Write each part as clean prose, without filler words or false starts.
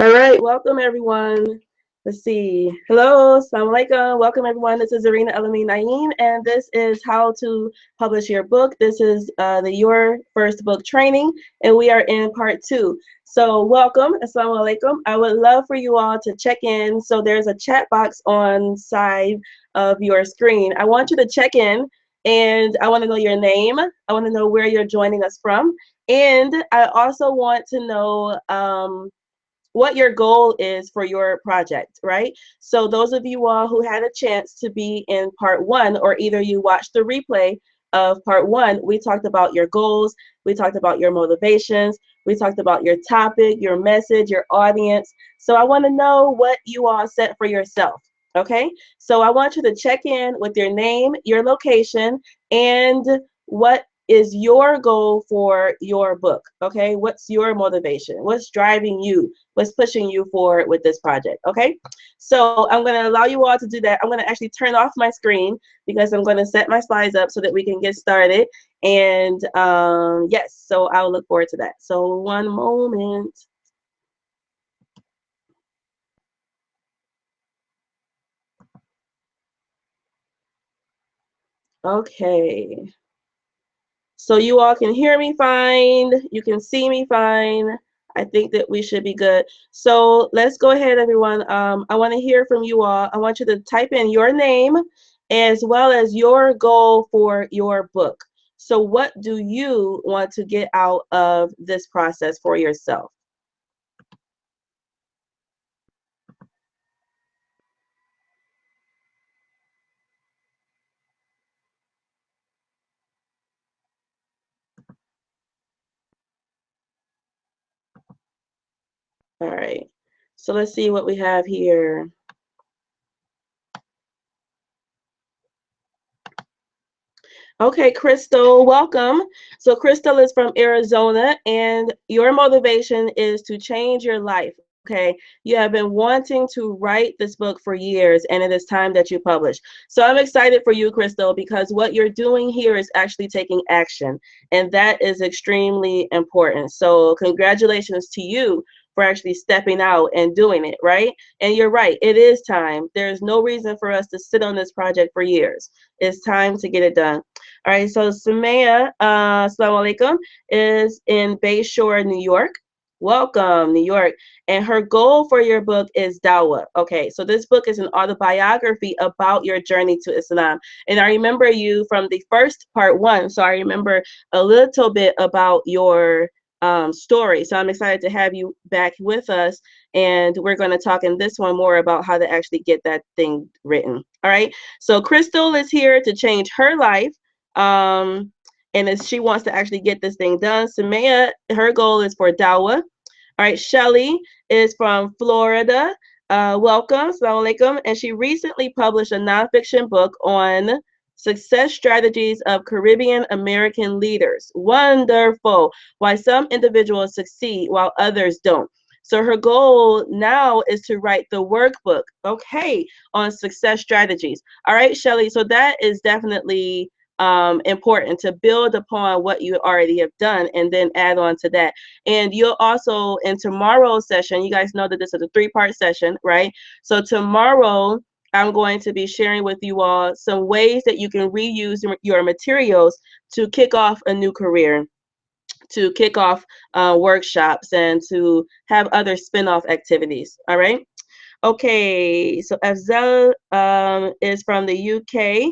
All right, welcome everyone. Let's see. Hello, assalamu alaikum. Welcome everyone. This is Zarinah, El-Amin, Naeem, and this is how to publish your book. This is the Your First Book training, and we are in part 2. So welcome, assalamu alaikum. I would love for you all to check in. So there's a chat box on side of your screen. I want you to check in, and I want to know your name. I want to know where you're joining us from, and I also want to know what your goal is for your project, right? So those of you all who had a chance to be in part 1, or either you watched the replay of part 1, we talked about your goals, we talked about your motivations, we talked about your topic, your message, your audience. So I want to know what you all set for yourself. Okay, so I want you to check in with your name, your location, and what is your goal for your book. Okay, what's your motivation? What's driving you? What's pushing you forward with this project? Okay, so I'm going to allow you all to do that. I'm going to actually turn off my screen because I'm going to set my slides up so that we can get started. And yes, so I'll look forward to that. So one moment. Okay, so you all can hear me fine. You can see me fine. I think that we should be good. So let's go ahead, everyone. I want to hear from you all. I want you to type in your name as well as your goal for your book. So what do you want to get out of this process for yourself? All right. So let's see what we have here. Okay, Crystal, welcome. So Crystal is from Arizona, and your motivation is to change your life. Okay, you have been wanting to write this book for years, and it is time that you publish. So I'm excited for you, Crystal, because what you're doing here is actually taking action, and that is extremely important. So congratulations to you for actually stepping out and doing it, right? And you're right, it is time. There's no reason for us to sit on this project for years. It's time to get it done. All right, so Sumaya, assalamu alaikum, is in Bayshore, New York. Welcome, New York. And her goal for your book is Dawah. Okay, so this book is an autobiography about your journey to Islam. And I remember you from the first part 1, so I remember a little bit about your story. So I'm excited to have you back with us. And we're going to talk in this one more about how to actually get that thing written. All right, so Crystal is here to change her life. And as she wants to actually get this thing done, Samaya, her goal is for Dawah. All right, Shelly is from Florida. Welcome, assalamu alaikum. And she recently published a nonfiction book on success strategies of Caribbean American leaders. Wonderful. Why some individuals succeed while others don't. So her goal now is to write the workbook, okay, on success strategies. All right, Shelly. So that is definitely important to build upon what you already have done and then add on to that. And you'll also, in tomorrow's session, you guys know that this is a 3-part session, right? So tomorrow, I'm going to be sharing with you all some ways that you can reuse your materials to kick off a new career, to kick off workshops, and to have other spin-off activities. All right. Okay. So Afzal is from the UK,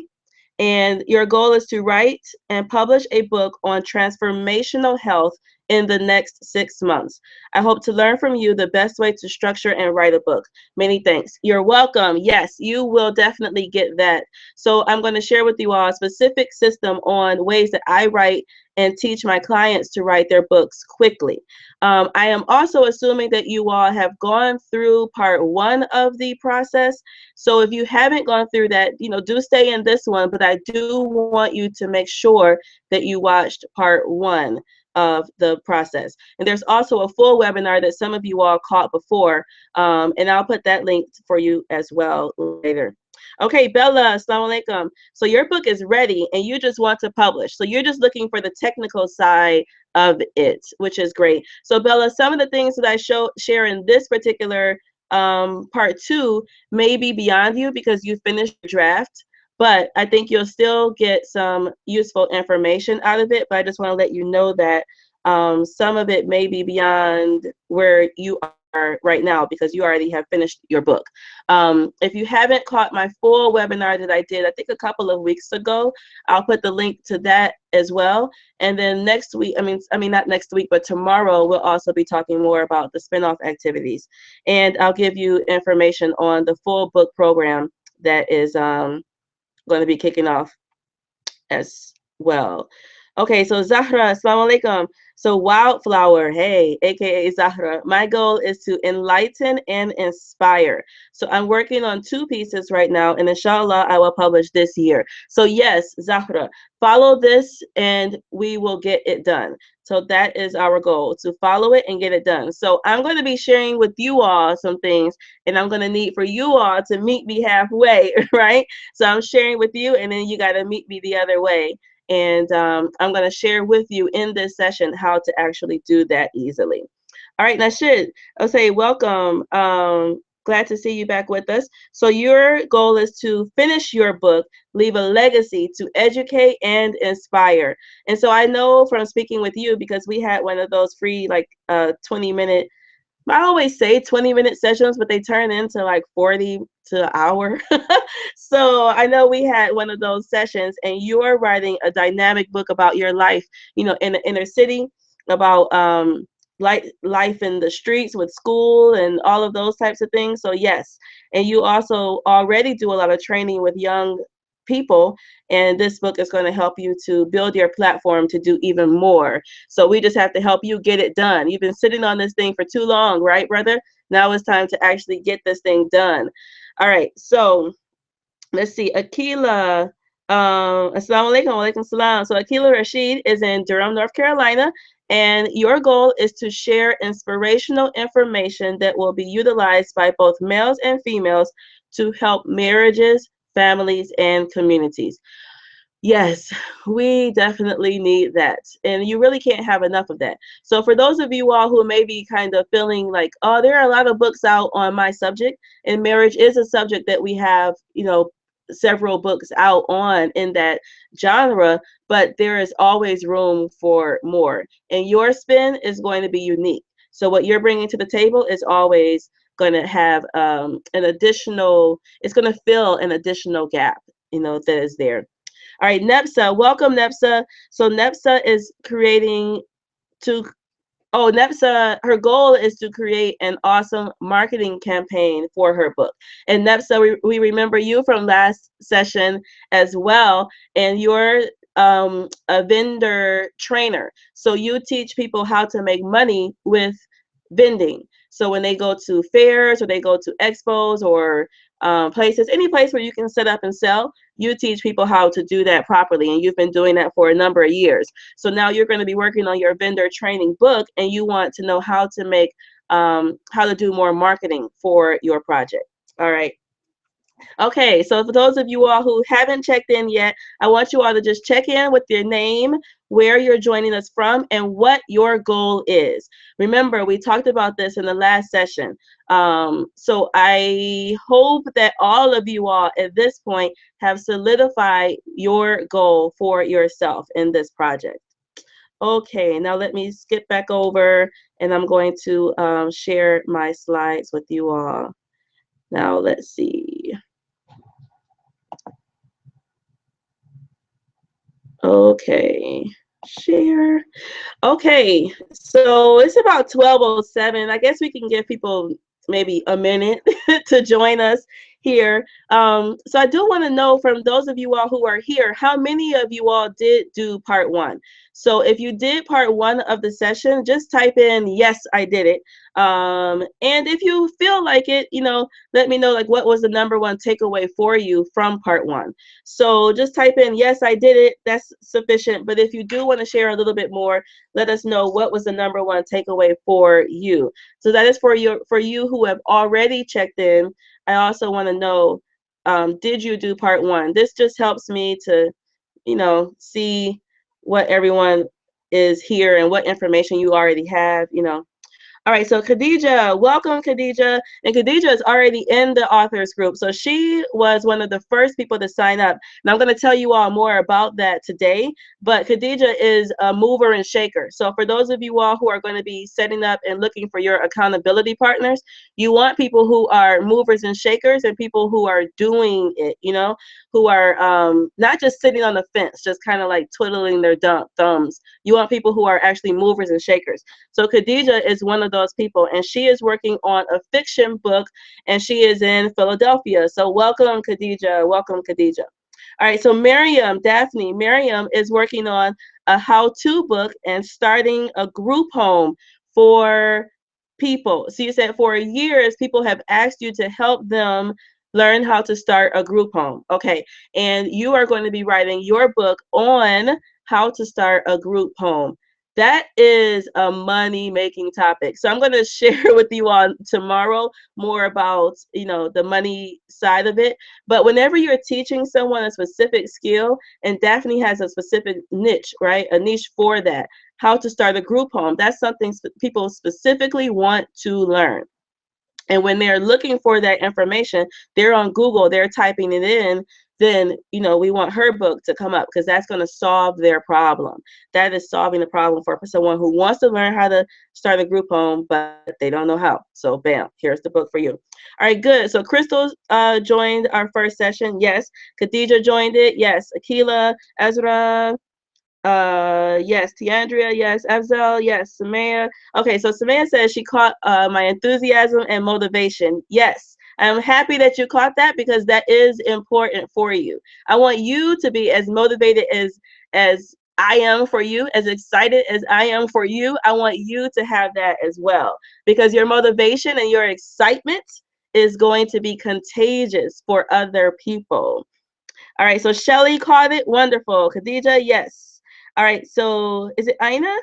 and your goal is to write and publish a book on transformational health in the next 6 months. I hope to learn from you the best way to structure and write a book. Many thanks. You're welcome. Yes, you will definitely get that. So I'm going to share with you all a specific system on ways that I write and teach my clients to write their books quickly. I am also assuming that you all have gone through part 1 of the process. So if you haven't gone through that, do stay in this one, but I do want you to make sure that you watched part 1 of the process. And there's also a full webinar that some of you all caught before, and I'll put that link for you as well later. Okay, Bella, assalamu alaikum. So your book is ready and you just want to publish. So you're just looking for the technical side of it, which is great. So Bella, some of the things that I share in this particular part 2 may be beyond you because you finished your draft, but I think you'll still get some useful information out of it. But I just want to let you know that some of it may be beyond where you are right now because you already have finished your book. If you haven't caught my full webinar that I did, I think a couple of weeks ago, I'll put the link to that as well. And then next week, I mean not next week, but tomorrow, we'll also be talking more about the spinoff activities. And I'll give you information on the full book program that is going to be kicking off as well. Okay, so Zahra, assalamu alaikum. So Wildflower, hey, aka Zahra, my goal is to enlighten and inspire. So I'm working on 2 pieces right now, and inshallah, I will publish this year. So yes, Zahra, follow this and we will get it done. So that is our goal, to follow it and get it done. So I'm going to be sharing with you all some things, and I'm going to need for you all to meet me halfway, right? So I'm sharing with you, and then you got to meet me the other way. And I'm going to share with you in this session how to actually do that easily. All right, Nashid, I'll say welcome. Glad to see you back with us. So your goal is to finish your book, leave a legacy to educate and inspire. And so I know from speaking with you, because we had one of those free 20-minute, I always say 20-minute sessions, but they turn into like 40 to an hour. So I know we had one of those sessions, and you're writing a dynamic book about your life, in the inner city, about life in the streets with school and all of those types of things. So yes, and you also already do a lot of training with young people, and this book is going to help you to build your platform to do even more. So we just have to help you get it done. You've been sitting on this thing for too long, right, brother? Now it's time to actually get this thing done. All right, so let's see. Akila, assalamu alaikum, alaikum salam. So Akila Rashid is in Durham, North Carolina, and your goal is to share inspirational information that will be utilized by both males and females to help marriages, families, and communities. Yes, we definitely need that. And you really can't have enough of that. So for those of you all who may be kind of feeling like, oh, there are a lot of books out on my subject, and marriage is a subject that we have, several books out on in that genre, but there is always room for more. And your spin is going to be unique. So what you're bringing to the table is always going to have it's going to fill an additional gap, that is there. All right, Nepsa, welcome, Nepsa. So Nepsa is Nepsa, her goal is to create an awesome marketing campaign for her book. And Nepsa, we remember you from last session as well, and you're a vendor trainer. So you teach people how to make money with vending. So when they go to fairs or they go to expos or places, any place where you can set up and sell, you teach people how to do that properly. And you've been doing that for a number of years. So now you're going to be working on your vendor training book, and you want to know how to do more marketing for your project. All right. Okay, so for those of you all who haven't checked in yet, I want you all to just check in with your name, where you're joining us from, and what your goal is. Remember, we talked about this in the last session. So I hope that all of you all at this point have solidified your goal for yourself in this project. Okay, now let me skip back over, and I'm going to share my slides with you all. Now let's see. Okay, share. Okay, so it's about 12:07. I guess we can give people maybe a minute to join us here. So I do want to know from those of you all who are here, how many of you all did do part 1? So if you did part 1 of the session, just type in, yes, I did it. And if you feel like it, let me know like what was the #1 takeaway for you from part 1. So just type in, yes, I did it. That's sufficient. But if you do want to share a little bit more, let us know what was the #1 takeaway for you. So that is for you who have already checked in. I also want to know did you do part one? This just helps me to, see what everyone is here and what information you already have. All right, so Khadija, welcome Khadija. And Khadija is already in the authors group. So she was one of the first people to sign up. And I'm going to tell you all more about that today. But Khadija is a mover and shaker. So for those of you all who are going to be setting up and looking for your accountability partners, you want people who are movers and shakers and people who are doing it, who are not just sitting on the fence, just kind of like twiddling their thumbs. You want people who are actually movers and shakers. So Khadija is one of those people, and she is working on a fiction book, and she is in Philadelphia. So welcome, Khadija. Welcome, Khadija. All right, so Miriam is working on a how-to book and starting a group home for people. So you said for years, people have asked you to help them learn how to start a group home. Okay, and you are going to be writing your book on how to start a group home. That is a money-making topic. So I'm going to share with you all tomorrow more about, the money side of it. But whenever you're teaching someone a specific skill, and Daphne has a specific niche, right? A niche for that, how to start a group home. That's something people specifically want to learn. And when they're looking for that information, they're on Google, they're typing it in, then, we want her book to come up because that's going to solve their problem. That is solving the problem for someone who wants to learn how to start a group home, but they don't know how. So bam, here's the book for you. All right, good. So Crystal joined our first session. Yes. Khadija joined it. Yes. Akila, Ezra, yes, Tiandria, yes, Afzel, yes, Samaya. Okay, so Samaya says she caught my enthusiasm and motivation. Yes, I'm happy that you caught that because that is important for you. I want you to be as motivated as I am for you, as excited as I am for you. I want you to have that as well because your motivation and your excitement is going to be contagious for other people. All right, so Shelly caught it. Wonderful. Khadija, yes. All right, so is it Ina?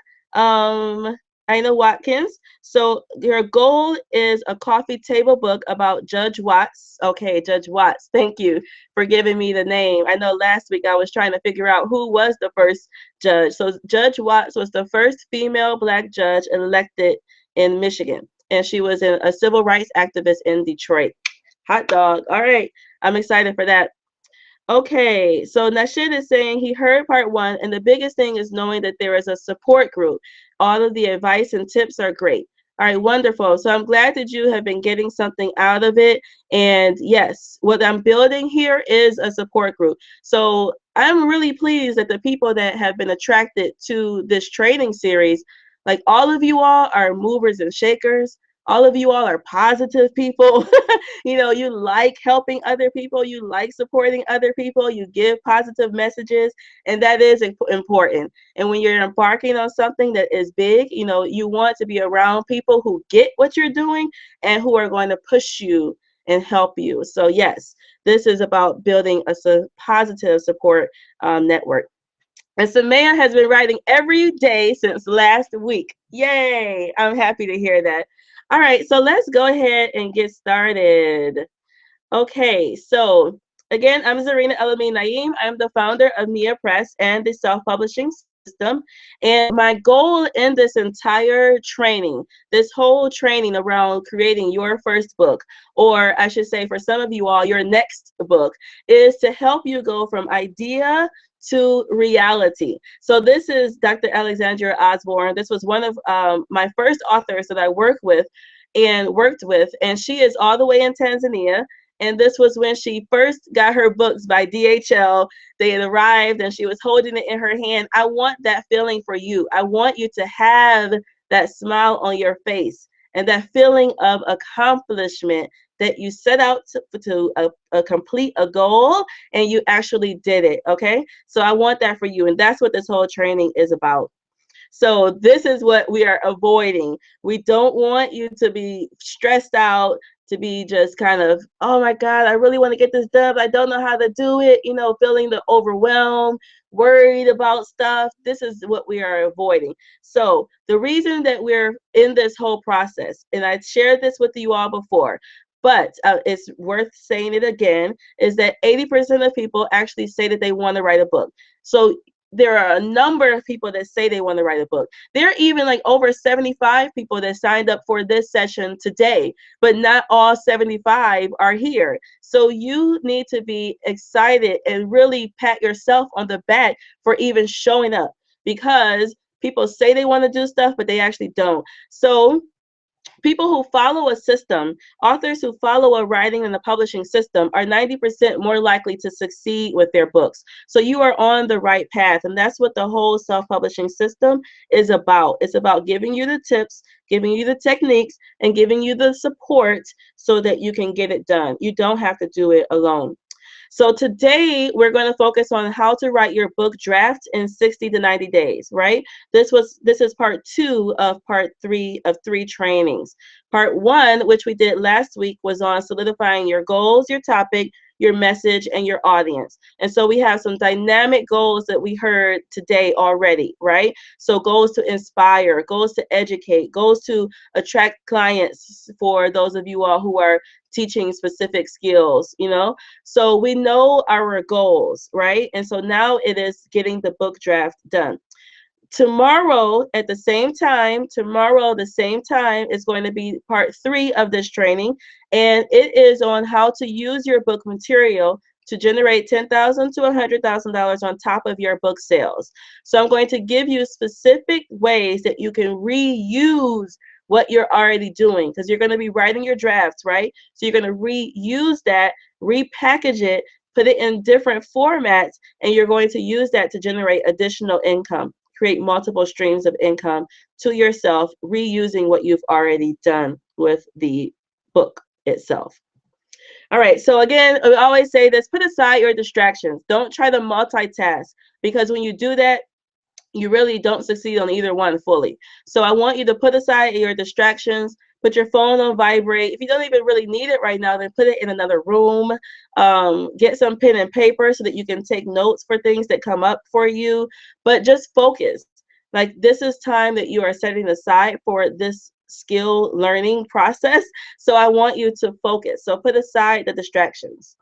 Ina Watkins. So your goal is a coffee table book about Judge Watts. Okay, Judge Watts. Thank you for giving me the name. I know last week I was trying to figure out who was the first judge. So Judge Watts was the first female Black judge elected in Michigan, and she was a civil rights activist in Detroit. Hot dog. All right, I'm excited for that. Okay, so Nashid is saying he heard part one, and the biggest thing is knowing that there is a support group. All of the advice and tips are great. All right, wonderful. So I'm glad that you have been getting something out of it. And yes, what I'm building here is a support group. So I'm really pleased that the people that have been attracted to this training series, like all of you all are movers and shakers. All of you all are positive people. You like helping other people, you like supporting other people, you give positive messages, and that is important. And when you're embarking on something that is big, you want to be around people who get what you're doing and who are going to push you and help you. So yes, this is about building a positive support network. And Samaya has been writing every day since last week. Yay! I'm happy to hear that. All right, so let's go ahead and get started. Okay, so again, I'm Zarinah El-Amin Naeem. I'm the founder of Nia Press and the self-publishing system. And my goal in this entire training, this whole training around creating your first book, or I should say for some of you all, your next book, is to help you go from idea to reality. So this is Dr. Alexandria Osborne. This was one of my first authors that I worked with, and she is all the way in Tanzania. And this was when she first got her books by DHL. They had arrived and she was holding it in her hand. I want that feeling for you. I want you to have that smile on your face and that feeling of accomplishment that you set out to complete a goal and you actually did it. Okay, so I want that for you, and that's what this whole training is about. So this is what we are avoiding. We don't want you to be stressed out, to be just kind of, oh my God, I really want to get this done, but I don't know how to do it, feeling the overwhelm, worried about stuff. This is what we are avoiding. So the reason that we're in this whole process, and I shared this with you all before, but it's worth saying it again, is that 80% of people actually say that they want to write a book. So there are a number of people that say they want to write a book. There are even like over 75 people that signed up for this session today, but not all 75 are here. So you need to be excited and really pat yourself on the back for even showing up, because people say they want to do stuff, but they actually don't. So people who follow a system, authors who follow a writing and a publishing system, are 90% more likely to succeed with their books. So you are on the right path, and that's what the whole self-publishing system is about. It's about giving you the tips, giving you the techniques, and giving you the support so that you can get it done. You don't have to do it alone. So today we're going to focus on how to write your book draft in 60 to 90 days, right? This is part 2 of part 3 of 3 trainings. Part 1, which we did last week, was on solidifying your goals, your topic, your message, and your audience. And so we have some dynamic goals that we heard today already, right? So goals to inspire, goals to educate, goals to attract clients for those of you all who are teaching specific skills, you know? So we know our goals, right? And so now it is getting the book draft done. Tomorrow the same time is going to be part 3 of this training, and it is on how to use your book material to generate $10,000 to $100,000 on top of your book sales. So I'm going to give you specific ways that you can reuse what you're already doing, because you're going to be writing your drafts, right? So you're going to reuse that, repackage it, put it in different formats, and you're going to use that to generate additional income, create multiple streams of income to yourself, reusing what you've already done with the book itself. All right, so again, I always say this: put aside your distractions. Don't try to multitask, because when you do that, you really don't succeed on either one fully. So I want you to put aside your distractions, put your phone on vibrate. If you don't even really need it right now, then put it in another room. Get some pen and paper so that you can take notes for things that come up for you, but just focus. Like, this is time that you are setting aside for this skill learning process. So I want you to focus. So put aside the distractions.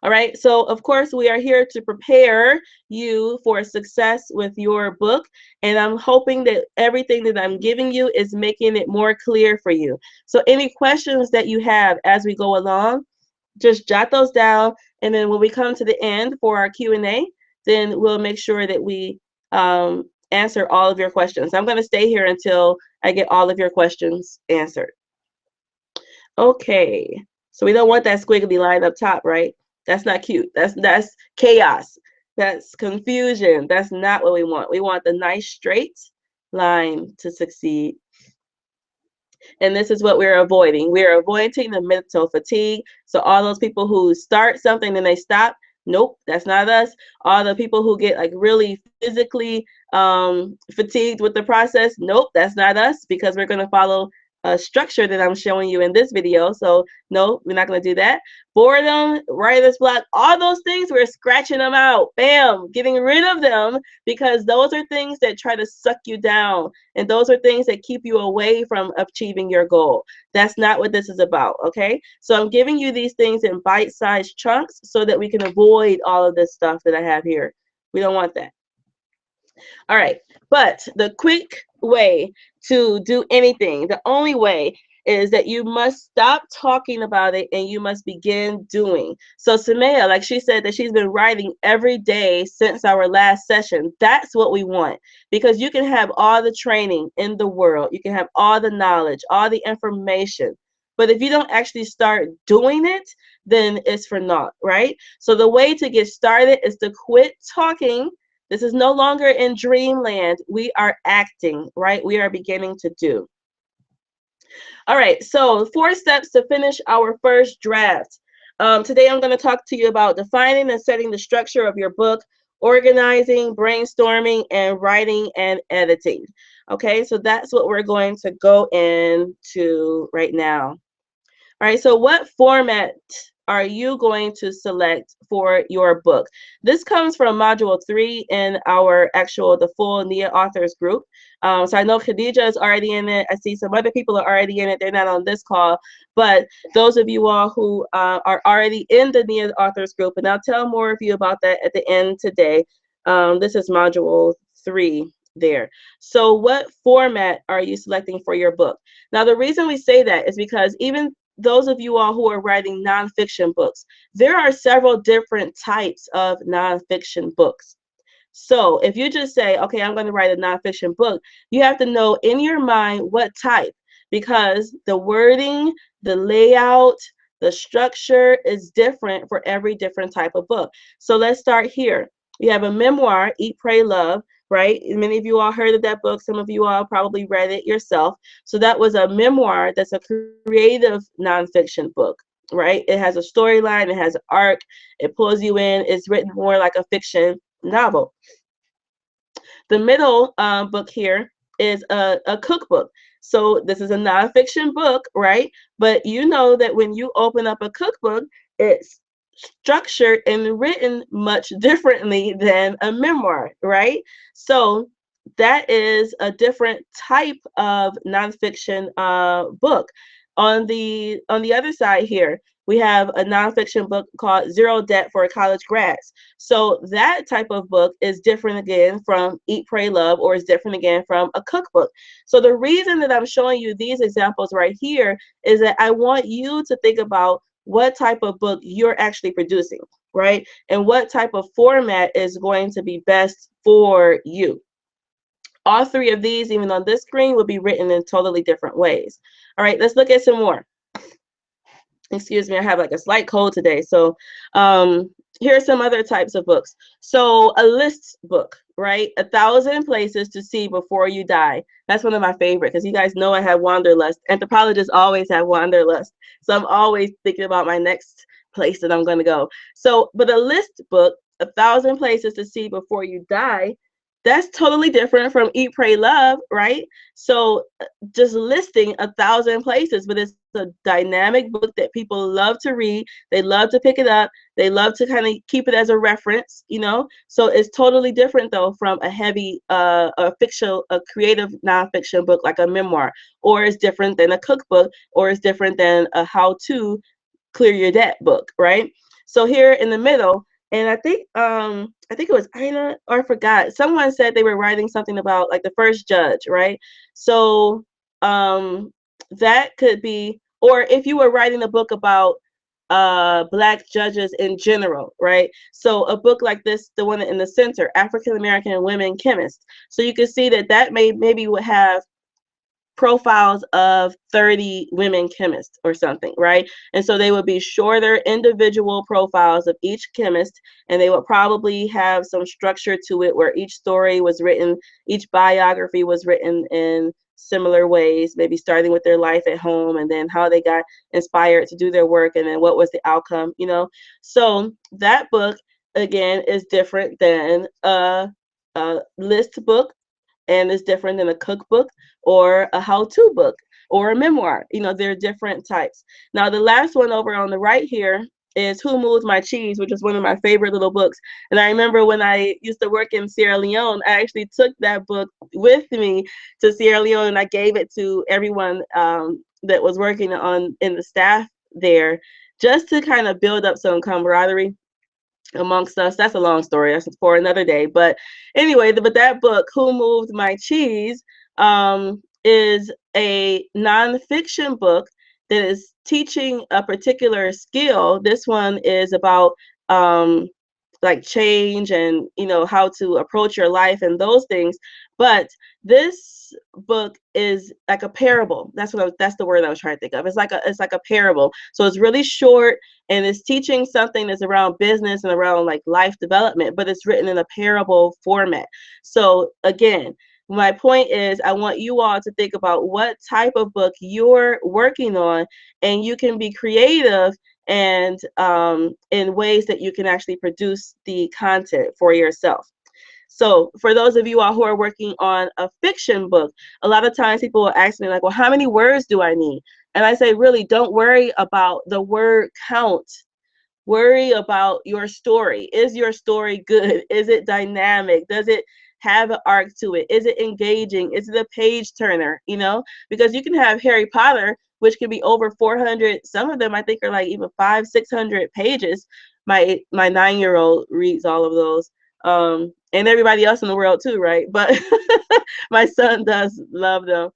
All right, so of course we are here to prepare you for success with your book, and I'm hoping that everything that I'm giving you is making it more clear for you. So any questions that you have as we go along, just jot those down, and then when we come to the end for our Q&A, then we'll make sure that we answer all of your questions. I'm going to stay here until I get all of your questions answered. Okay, so we don't want that squiggly line up top, right? That's not cute. That's chaos. That's confusion. That's not what we want. We want the nice straight line to succeed. And this is what we're avoiding. We're avoiding the mental fatigue. So all those people who start something and they stop, nope, that's not us. All the people who get like really physically fatigued with the process, nope, that's not us, because we're going to follow a structure that I'm showing you in this video. So no, we're not going to do that. Boredom, writer's block, all those things, we're scratching them out. Bam, getting rid of them, because those are things that try to suck you down, and those are things that keep you away from achieving your goal. That's not what this is about, okay? So I'm giving you these things in bite-sized chunks so that we can avoid all of this stuff that I have here. We don't want that. All right, but the quick way to do anything, the only way, is that you must stop talking about it and you must begin doing. So Samaya, like she said, that she's been writing every day since our last session. That's what we want, because you can have all the training in the world, you can have all the knowledge, all the information, but if you don't actually start doing it, then it's for naught, right? So the way to get started is to quit talking. This is no longer in dreamland. We are acting, right? We are beginning to do. All right, so 4 steps to finish our first draft. Today I'm going to talk to you about defining and setting the structure of your book, organizing, brainstorming, and writing and editing. Okay, so that's what we're going to go into right now. All right, so what format are you going to select for your book? This comes from module 3 in our the full NIA authors group. So I know Khadija is already in it. I see some other people are already in it. They're not on this call, but those of you all who are already in the NIA authors group, and I'll tell more of you about that at the end today. This is module 3 there. So what format are you selecting for your book? Now, the reason we say that is because even those of you all who are writing nonfiction books, there are several different types of nonfiction books. So if you just say, okay, I'm going to write a nonfiction book, you have to know in your mind what type, because the wording, the layout, the structure is different for every different type of book. So let's start here. We have a memoir, Eat, Pray, Love, right? Many of you all heard of that book. Some of you all probably read it yourself. So that was a memoir that's a creative nonfiction book, right? It has a storyline, it has an arc, it pulls you in, it's written more like a fiction novel. The middle book here is a cookbook. So this is a nonfiction book, right? But you know that when you open up a cookbook, it's structured and written much differently than a memoir, right? So that is a different type of nonfiction book. On the other side here, we have a nonfiction book called Zero Debt for College Grads. So that type of book is different again from Eat, Pray, Love, or is different again from a cookbook. So the reason that I'm showing you these examples right here is that I want you to think about what type of book you're actually producing, right? And what type of format is going to be best for you. All three of these, even on this screen, will be written in totally different ways. All right, let's look at some more. Excuse me, I have like a slight cold today. So here are some other types of books. So a list book, right? 1,000 places to see before you die. That's one of my favorite, because you guys know I have wanderlust. Anthropologists always have wanderlust. So I'm always thinking about my next place that I'm going to go. So, but a list book, 1,000 places to see before you die, that's totally different from Eat, Pray, Love, right? So just listing 1,000 places, but it's a dynamic book that people love to read. They love to pick it up. They love to kind of keep it as a reference, you know? So it's totally different though from a heavy, a creative nonfiction book like a memoir, or it's different than a cookbook, or it's different than a how-to clear your debt book, right? So here in the middle, and I think it was Ina, or I forgot. Someone said they were writing something about like the first judge, right? So that could be, or if you were writing a book about Black judges in general, right? So a book like this, the one in the center, African American women chemists. So you can see that maybe would have profiles of 30 women chemists or something, right? And so they would be shorter individual profiles of each chemist, and they would probably have some structure to it where each story was written, each biography was written in similar ways, maybe starting with their life at home and then how they got inspired to do their work and then what was the outcome, you know? So that book, again, is different than a list book, and it's different than a cookbook or a how-to book or a memoir. You know, there are different types. Now, the last one over on the right here is Who Moved My Cheese, which is one of my favorite little books. And I remember when I used to work in Sierra Leone, I actually took that book with me to Sierra Leone, and I gave it to everyone that was working in the staff there, just to kind of build up some camaraderie amongst us. That's a long story. That's for another day. But anyway, but that book, Who Moved My Cheese, is a nonfiction book that is teaching a particular skill. This one is about like change and, you know, how to approach your life and those things. But this book is like a parable. That's the word I was trying to think of. It's like a parable. So it's really short, and it's teaching something that's around business and around like life development, but it's written in a parable format. So again, my point is I want you all to think about what type of book you're working on, and you can be creative and in ways that you can actually produce the content for yourself. So for those of you all who are working on a fiction book, a lot of times people will ask me like, well, how many words do I need? And I say, really, don't worry about the word count Worry about your story. Is your story good? Is it dynamic? Does it have an arc to it? Is it engaging? Is it a page turner? You know, because you can have Harry Potter, which can be over 400. Some of them I think are like even 500, 600 pages. My 9-year-old reads all of those, and everybody else in the world too, right? But my son does love them.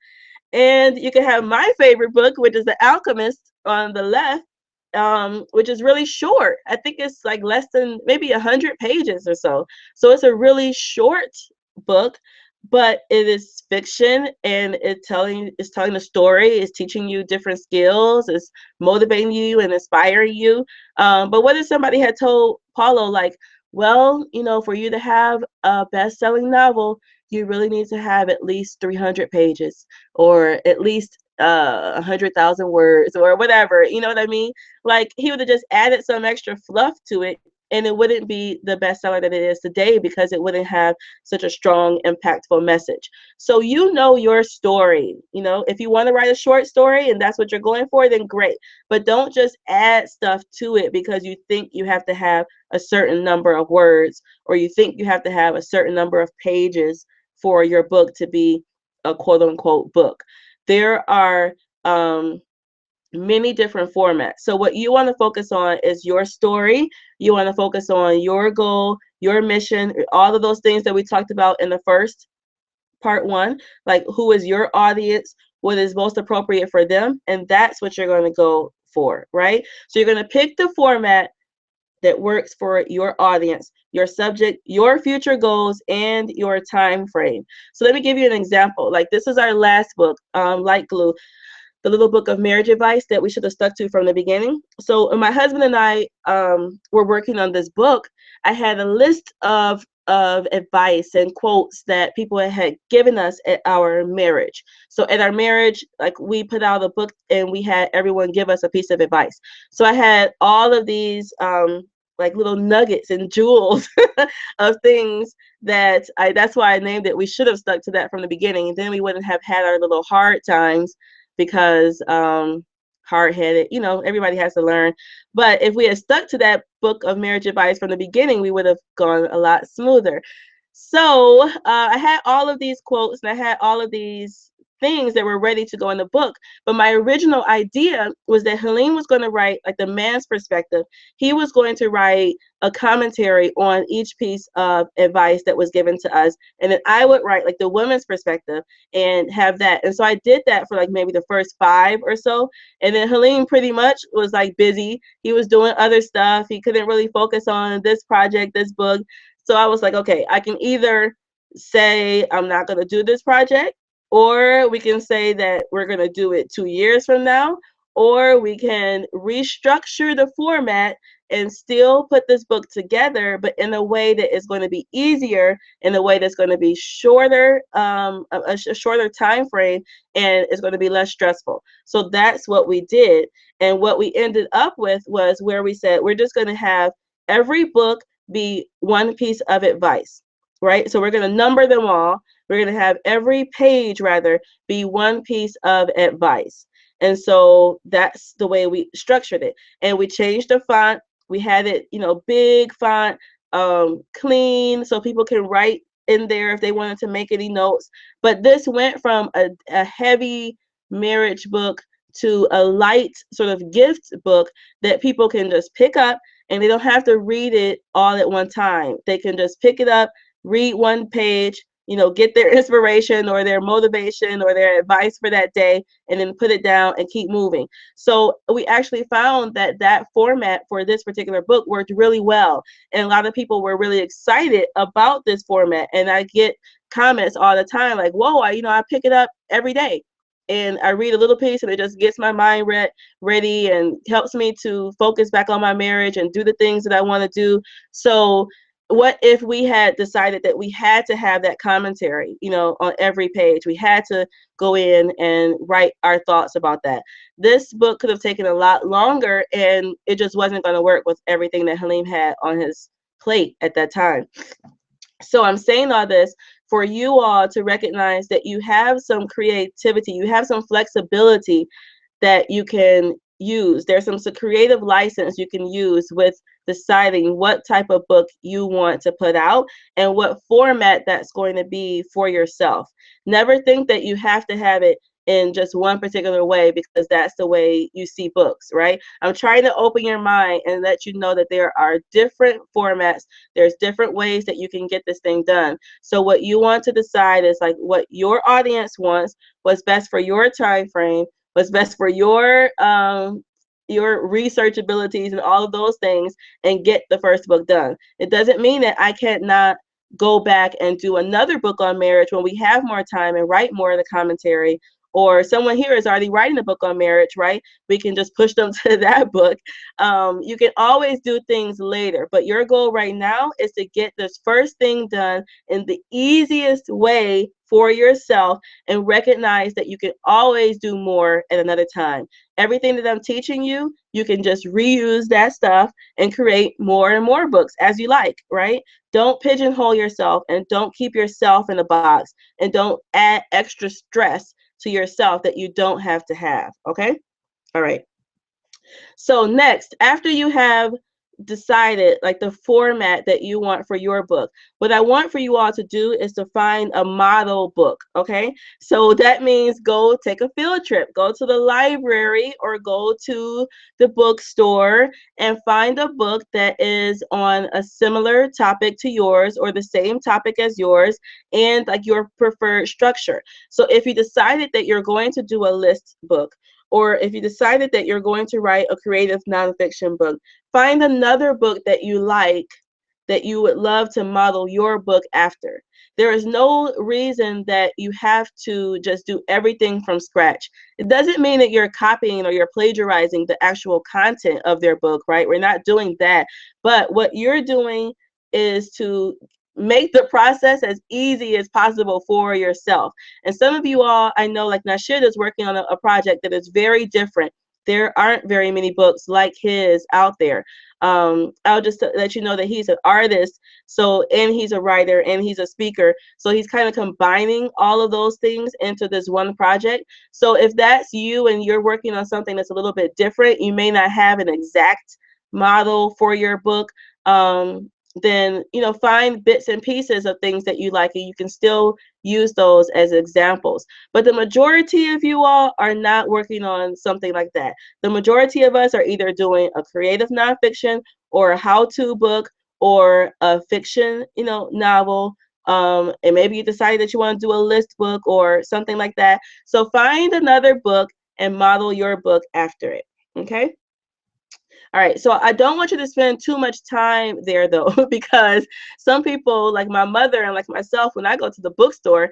And you can have my favorite book, which is The Alchemist on the left, which is really short. I think it's like less than maybe 100 pages or so. So it's a really short book, but it is fiction, and it's telling a story, it's teaching you different skills, it's motivating you and inspiring you. But what if somebody had told Paulo, like, well, you know, for you to have a best-selling novel, you really need to have at least 300 pages or at least 100,000 words or whatever. You know what I mean? Like, he would have just added some extra fluff to it, and it wouldn't be the bestseller that it is today because it wouldn't have such a strong, impactful message. So you know your story. You know, if you want to write a short story and that's what you're going for, then great. But don't just add stuff to it because you think you have to have a certain number of words, or you think you have to have a certain number of pages for your book to be a quote unquote book. There are many different formats. So what you want to focus on is your story. You want to focus on your goal, your mission, all of those things that we talked about in the first part one, like who is your audience, what is most appropriate for them, and that's what you're going to go for, right? So you're going to pick the format that works for your audience, your subject, your future goals, and your time frame. So let me give you an example. Like, this is our last book, Light Glue, the little book of marriage advice that we should have stuck to from the beginning. So when my husband and I were working on this book, I had a list of advice and quotes that people had given us at our marriage. So at our marriage, like, we put out a book and we had everyone give us a piece of advice. So I had all of these like little nuggets and jewels of things that's why I named it. We should have stuck to that from the beginning. Then we wouldn't have had our little hard times because hard-headed, you know, everybody has to learn. But if we had stuck to that book of marriage advice from the beginning, we would have gone a lot smoother. So I had all of these quotes and I had all of these things that were ready to go in the book. But my original idea was that Helene was going to write, like, the man's perspective. He was going to write a commentary on each piece of advice that was given to us. And then I would write, like, the woman's perspective and have that. And so I did that for like maybe the first 5 or so. And then Helene pretty much was like busy. He was doing other stuff. He couldn't really focus on this project, this book. So I was like, okay, I can either say I'm not going to do this project, or we can say that we're going to do it 2 years from now, or we can restructure the format and still put this book together, but in a way that is going to be easier, in a way that's going to be shorter, a shorter time frame, and it's going to be less stressful. So that's what we did. And what we ended up with was where we said we're just going to have every book be one piece of advice, right? So we're going to number them all. We're going to have every page, rather, be one piece of advice. And so that's the way we structured it. And we changed the font. We had it, you know, big font, clean, so people can write in there if they wanted to make any notes. But this went from a heavy marriage book to a light sort of gift book that people can just pick up, and they don't have to read it all at one time. They can just pick it up, read one page, you know, get their inspiration or their motivation or their advice for that day, and then put it down and keep moving. So we actually found that that format for this particular book worked really well. And a lot of people were really excited about this format. And I get comments all the time like, whoa, I pick it up every day. And I read a little piece and it just gets my mind ready and helps me to focus back on my marriage and do the things that I want to do. So what if we had decided that we had to have that commentary, you know, on every page? We had to go in and write our thoughts about that. This book could have taken a lot longer, and it just wasn't going to work with everything that Halim had on his plate at that time. So I'm saying all this for you all to recognize that you have some creativity, you have some flexibility that you can use. There's some creative license you can use with deciding what type of book you want to put out and what format that's going to be for yourself. Never think that you have to have it in just one particular way because that's the way you see books, right? I'm trying to open your mind and let you know that there are different formats. There's different ways that you can get this thing done. So what you want to decide is like what your audience wants, what's best for your time frame, what's best for your research abilities and all of those things, and get the first book done. It doesn't mean that I can't not go back and do another book on marriage when we have more time and write more of the commentary, or someone here is already writing a book on marriage, right? We can just push them to that book. You can always do things later, but your goal right now is to get this first thing done in the easiest way for yourself and recognize that you can always do more at another time. Everything that I'm teaching you, you can just reuse that stuff and create more and more books as you like, right? Don't pigeonhole yourself and don't keep yourself in a box and don't add extra stress to yourself that you don't have to have, okay? All right. So next, after you have decided like the format that you want for your book, what I want for you all to do is to find a model book, okay? So that means go take a field trip, go to the library or go to the bookstore and find a book that is on a similar topic to yours or the same topic as yours and like your preferred structure. So if you decided that you're going to do a list book, or if you decided that you're going to write a creative nonfiction book, find another book that you like that you would love to model your book after. There is no reason that you have to just do everything from scratch. It doesn't mean that you're copying or you're plagiarizing the actual content of their book, right? We're not doing that. But what you're doing is to make the process as easy as possible for yourself. And some of you all, I know, like Nashid is working on a project that is very different. There aren't very many books like his out there. I'll just let you know that he's an artist, so, and he's a writer and he's a speaker. So he's kind of combining all of those things into this one project. So if that's you and you're working on something that's a little bit different, you may not have an exact model for your book. Then find bits and pieces of things that you like and you can still use those as examples. But the majority of you all are not working on something like that. The majority of us are either doing a creative nonfiction or a how-to book or a fiction novel, and maybe you decide that you want to do a list book or something like that. So find another book and model your book after it. Okay. All right, so I don't want you to spend too much time there though, because some people like my mother and like myself, when I go to the bookstore,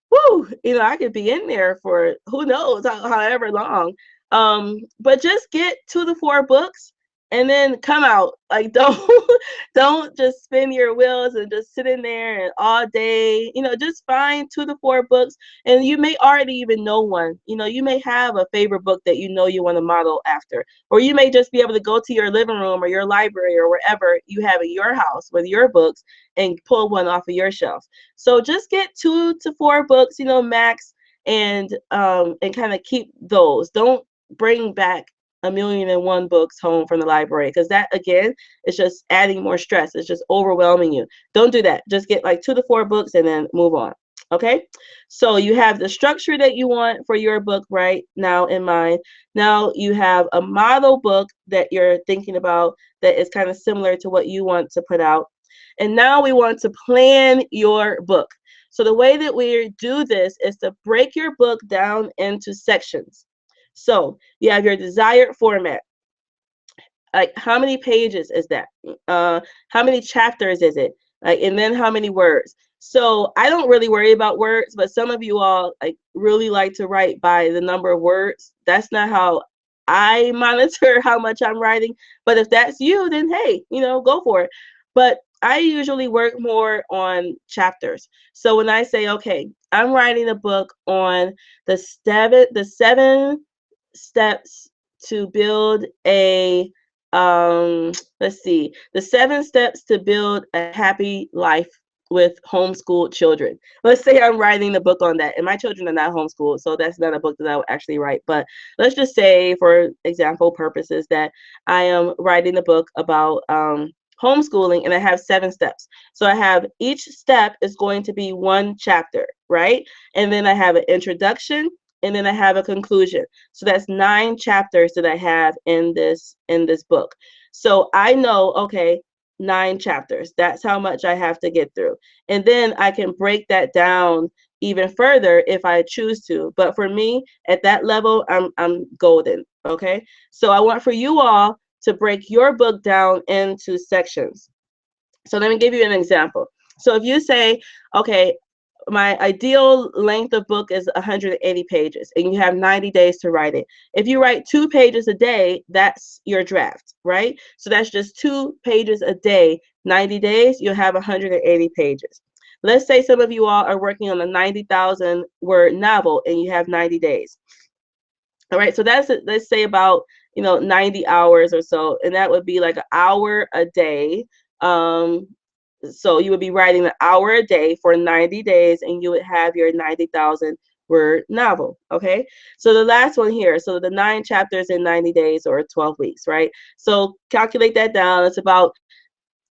whoo, I could be in there for who knows however long. But just get 2 to 4 books and then come out. Like don't just spin your wheels and just sit in there and all day. Just find 2 to 4 books, and you may already even know one. You may have a favorite book that you want to model after, or you may just be able to go to your living room or your library or wherever you have in your house with your books and pull one off of your shelf. So just get 2 to 4 books, max, and kind of keep those. Don't bring back 1,000,001 books home from the library, because that again is just adding more stress. It's just overwhelming you. Don't do that. Just get like 2 to 4 books and then move on. Okay, so you have the structure that you want for your book right now in mind. Now you have a model book that you're thinking about that is kind of similar to what you want to put out. And now we want to plan your book. So the way that we do this is to break your book down into sections. So you have your desired format. Like, how many pages is that? How many chapters is it? Like, and then how many words? So I don't really worry about words, but some of you all really like to write by the number of words. That's not how I monitor how much I'm writing. But if that's you, then hey, go for it. But I usually work more on chapters. So when I say, okay, I'm writing a book on the seven steps to build a let's see, the 7 steps to build a happy life with homeschooled children. Let's say I'm writing a book on that, and my children are not homeschooled, so that's not a book that I would actually write. But let's just say, for example purposes, that I am writing a book about homeschooling, and I have 7 steps. So I have, each step is going to be one chapter, right? And then I have an introduction, and then I have a conclusion. So that's 9 chapters that I have in this book. So I know, okay, 9 chapters. That's how much I have to get through. And then I can break that down even further if I choose to. But for me, at that level, I'm golden. Okay. So I want for you all to break your book down into sections. So let me give you an example. So if you say, okay, my ideal length of book is 180 pages, and you have 90 days to write it. If you write 2 pages a day, that's your draft, right? So that's just 2 pages a day. 90 days, you'll have 180 pages. Let's say some of you all are working on a 90,000 word novel, and you have 90 days. All right, so that's, let's say, about 90 hours or so, and that would be like an hour a day. So you would be writing an hour a day for 90 days, and you would have your 90,000 word novel. Okay, so the last one here, so the 9 chapters in 90 days, or 12 weeks, right? So calculate that down. It's about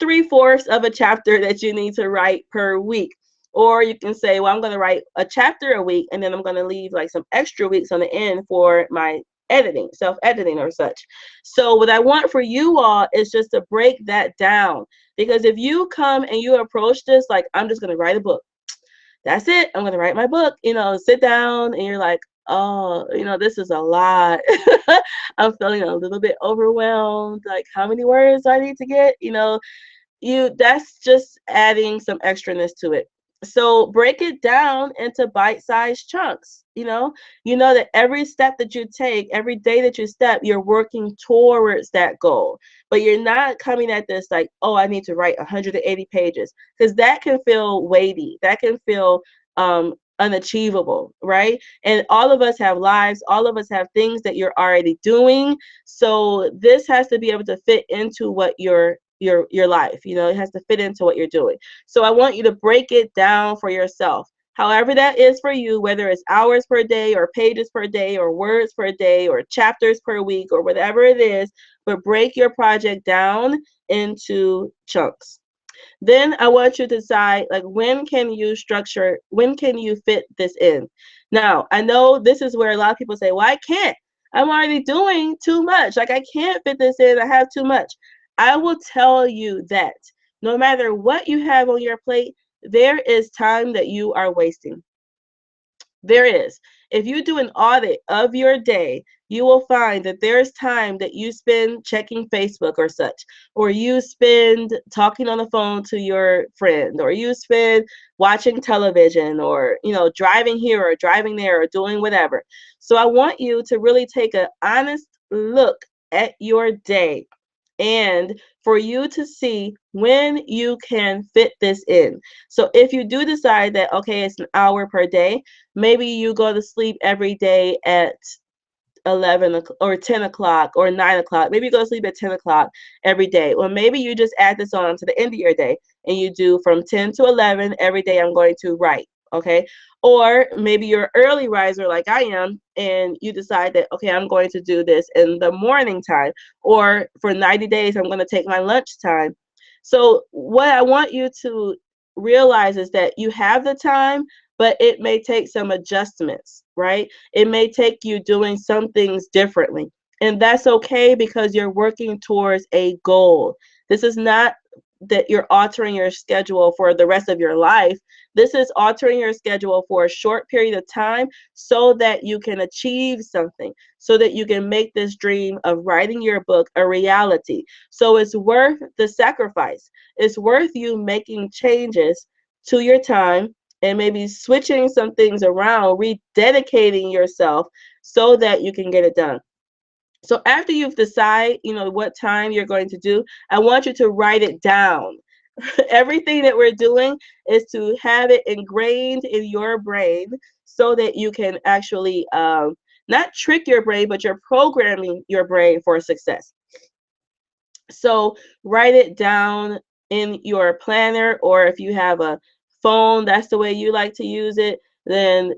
3/4 of a chapter that you need to write per week. Or you can say, well, I'm going to write a chapter a week, and then I'm going to leave like some extra weeks on the end for my editing, self-editing or such. So what I want for you all is just to break that down. Because if you come and you approach this like, I'm just going to write a book, that's it, I'm going to write my book, sit down, and you're like, oh, this is a lot. I'm feeling a little bit overwhelmed. Like, how many words do I need to get? That's just adding some extraness to it. So break it down into bite-sized chunks. You know that every step that you take, every day that you step, you're working towards that goal. But you're not coming at this like, oh, I need to write 180 pages, because that can feel weighty. That can feel unachievable, right? And all of us have lives. All of us have things that you're already doing. So this has to be able to fit into what your life, it has to fit into what you're doing. So I want you to break it down for yourself, however that is for you, whether it's hours per day or pages per day or words per day or chapters per week or whatever it is, but break your project down into chunks. Then I want you to decide, like, when can you fit this in? Now, I know this is where a lot of people say, well, I can't. I'm already doing too much. Like, I can't fit this in. I have too much. I will tell you that no matter what you have on your plate, there is time that you are wasting. There is. If you do an audit of your day, you will find that there's time that you spend checking Facebook or such, or you spend talking on the phone to your friend, or you spend watching television, or driving here or driving there or doing whatever. So I want you to really take an honest look at your day, and for you to see when you can fit this in. So if you do decide that, okay, it's an hour per day, maybe you go to sleep every day at 11 or 10 o'clock or 9 o'clock. Maybe you go to sleep at 10 o'clock every day. Or maybe you just add this on to the end of your day, and you do from 10 to 11 every day, I'm going to write. Okay. Or maybe you're an early riser like I am, and you decide that, okay, I'm going to do this in the morning time, or for 90 days, I'm going to take my lunch time. So what I want you to realize is that you have the time, but it may take some adjustments, right? It may take you doing some things differently. And that's okay, because you're working towards a goal. This is not that you're altering your schedule for the rest of your life. This is altering your schedule for a short period of time so that you can achieve something, so that you can make this dream of writing your book a reality. So it's worth the sacrifice. It's worth you making changes to your time, and maybe switching some things around, rededicating yourself so that you can get it done. So after you've decided, what time you're going to do, I want you to write it down. Everything that we're doing is to have it ingrained in your brain so that you can actually not trick your brain, but you're programming your brain for success. So write it down in your planner, or if you have a phone, that's the way you like to use it, then,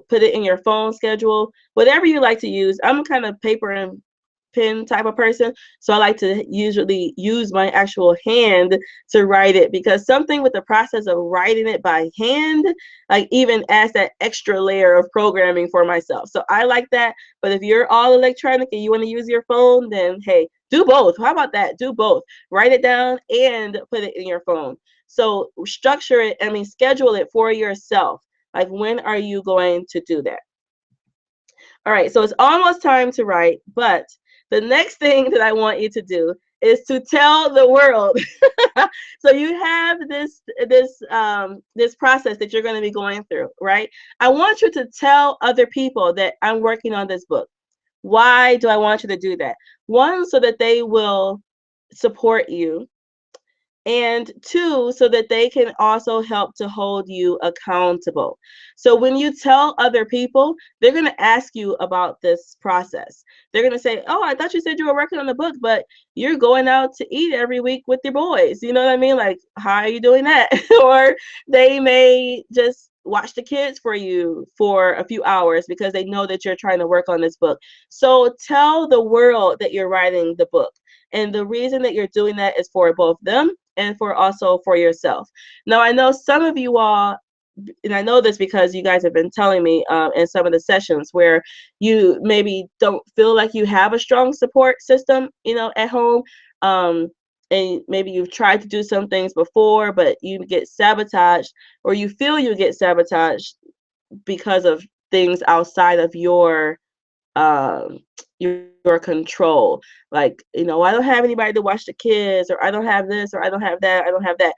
put it in your phone schedule, whatever you like to use. I'm kind of paper and pen type of person, so I like to usually use my actual hand to write it, because something with the process of writing it by hand, like, even adds that extra layer of programming for myself. So I like that. But if you're all electronic and you want to use your phone, then hey, do both. How about that? Do both. Write it down and put it in your phone. So structure it, schedule it for yourself. Like, when are you going to do that? All right, so it's almost time to write, but the next thing that I want you to do is to tell the world. So you have this process that you're going to be going through, right? I want you to tell other people that I'm working on this book. Why do I want you to do that? One, so that they will support you, and two, so that they can also help to hold you accountable. So when you tell other people, they're going to ask you about this process. They're going to say, oh, I thought you said you were working on the book, but you're going out to eat every week with your boys. You know what I mean? Like, how are you doing that? Or they may just watch the kids for you for a few hours because they know that you're trying to work on this book. So tell the world that you're writing the book. And the reason that you're doing that is for both them and for yourself. Now, I know some of you all, and I know this because you guys have been telling me in some of the sessions, where you maybe don't feel like you have a strong support system, at home. And maybe you've tried to do some things before, but you get sabotaged, or you feel you get sabotaged because of things outside of um, your control. Like, I don't have anybody to watch the kids, or I don't have this, or I don't have that, I don't have that.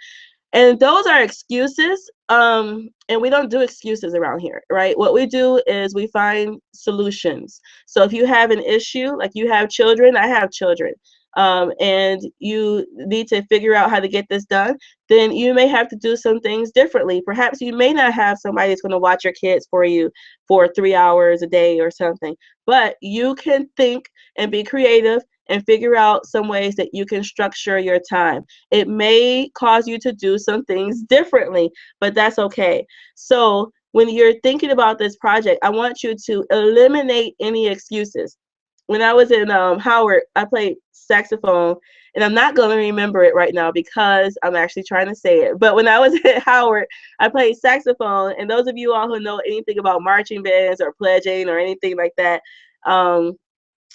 And those are excuses. And we don't do excuses around here, right? What we do is we find solutions. So if you have an issue, like you have children, I have children, and you need to figure out how to get this done, then you may have to do some things differently. Perhaps you may not have somebody that's going to watch your kids for you for 3 hours a day or something, but you can think and be creative and figure out some ways that you can structure your time. It may cause you to do some things differently, but that's okay. So when you're thinking about this project, I want you to eliminate any excuses. When I was in Howard, I played saxophone, and I'm not going to remember it right now because I'm actually trying to say it. But when I was at Howard, I played saxophone, and those of you all who know anything about marching bands or pledging or anything like that,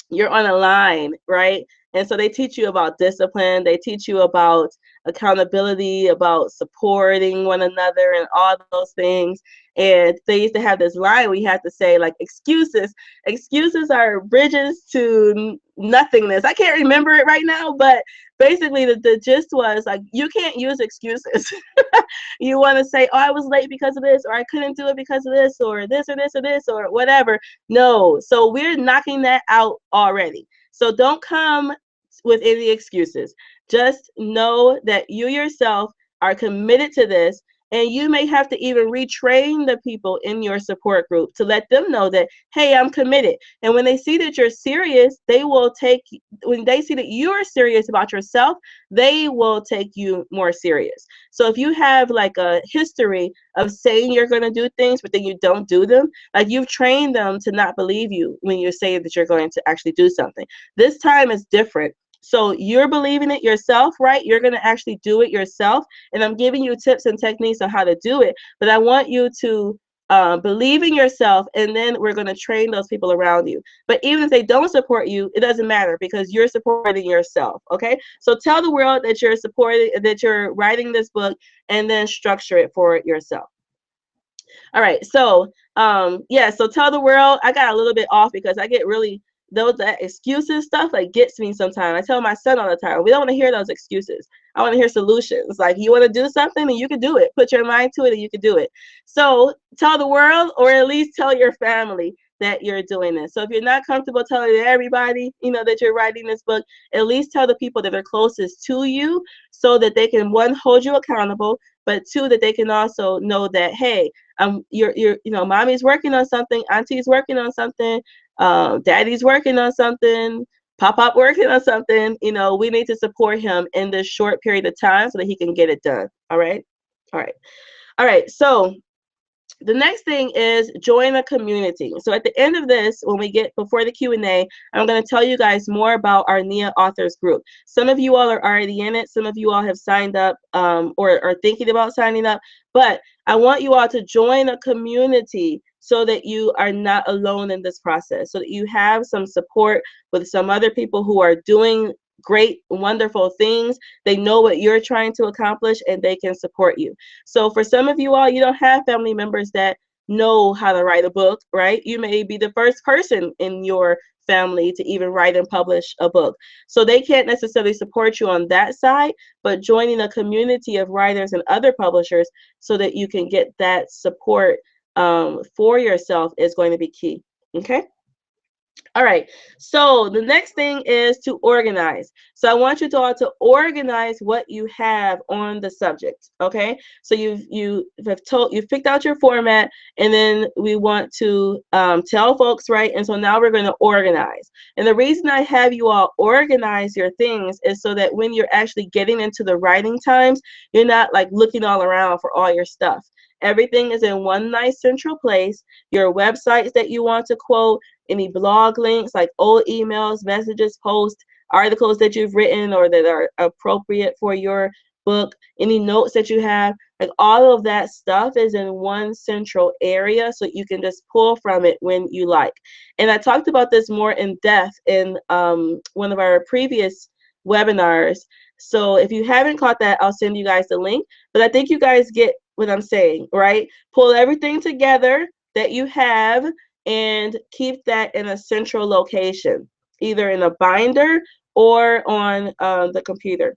you're on a line, right? And so they teach you about discipline. They teach you about accountability, about supporting one another, and all those things. And they used to have this line we had to say, like, excuses are bridges to nothingness. I can't remember it right now, but basically the gist was, like, you can't use excuses. You want to say, oh, I was late because of this, or I couldn't do it because of this, or this, or this, or this, or whatever. No. So we're knocking that out already. So don't come with any excuses. Just know that you yourself are committed to this, and you may have to even retrain the people in your support group to let them know that, hey, I'm committed. And when they see that you're serious, when they see that you're serious about yourself, they will take you more serious. So if you have like a history of saying you're going to do things, but then you don't do them, like, you've trained them to not believe you when you're saying that you're going to actually do something. This time is different. So you're believing it yourself, right? You're going to actually do it yourself. And I'm giving you tips and techniques on how to do it. But I want you to believe in yourself, and then we're going to train those people around you. But even if they don't support you, it doesn't matter, because you're supporting yourself, okay? So tell the world that you're writing this book, and then structure it for yourself. All right, so so tell the world. I got a little bit off because I get really, that excuses stuff, like, gets me sometimes. I tell my son all the time, we don't want to hear those excuses. I want to hear solutions. Like, you want to do something, and you can do it. Put your mind to it, and you can do it. So tell the world, or at least tell your family that you're doing this. So if you're not comfortable telling everybody, that you're writing this book, at least tell the people that are closest to you, so that they can, one, hold you accountable, but two, that they can also know that, hey, mommy's working on something, auntie's working on something, daddy's working on something, Pop working on something, we need to support him in this short period of time so that he can get it done. All right. All right. All right. So the next thing is join a community. So at the end of this, when we get before the Q&A, I'm going to tell you guys more about our NIA Authors group. Some of you all are already in it. Some of you all have signed up or are thinking about signing up. But I want you all to join a community so that you are not alone in this process, so that you have some support with some other people who are doing great, wonderful things. They know what you're trying to accomplish and they can support you. So for some of you all, you don't have family members that know how to write a book, right? You may be the first person in your family to even write and publish a book. So they can't necessarily support you on that side, but joining a community of writers and other publishers so that you can get that support for yourself is going to be key. Okay. All right, so the next thing is to organize. So I want you to all to organize what you have on the subject, okay? So you've picked out your format, and then we want to tell folks, right? And so now we're going to organize. And the reason I have you all organize your things is so that when you're actually getting into the writing times, you're not like looking all around for all your stuff. Everything is in one nice central place. Your websites that you want to quote, any blog links like old emails, messages, posts, articles that you've written or that are appropriate for your book, any notes that you have, like all of that stuff is in one central area so you can just pull from it when you like. And I talked about this more in depth in one of our previous webinars. So if you haven't caught that, I'll send you guys the link. But I think you guys get what I'm saying, right? Pull everything together that you have and keep that in a central location, either in a binder or on the computer.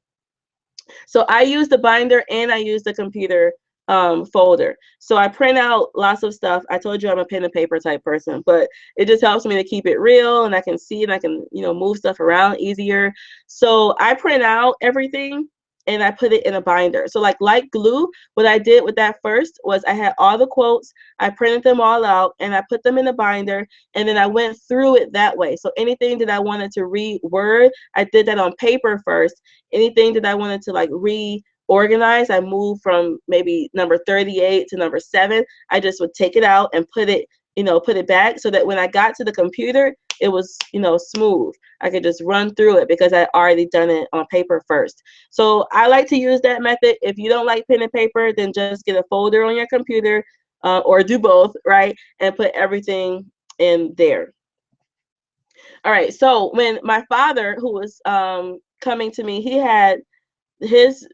So I use the binder and I use the computer folder. So I print out lots of stuff. I told you I'm a pen and paper type person, but it just helps me to keep it real and I can see and I can, move stuff around easier. So I print out everything and I put it in a binder. So like glue, what I did with that first was I had all the quotes, I printed them all out and I put them in a binder and then I went through it that way. So anything that I wanted to reword, I did that on paper first. Anything that I wanted to like reorganize, I moved from maybe number 38 to number 7. I just would take it out and put it back so that when I got to the computer, it was, smooth. I could just run through it because I already done it on paper first. So I like to use that method. If you don't like pen and paper, then just get a folder on your computer or do both, right? And put everything in there. All right. So when my father, who was coming to me, he had his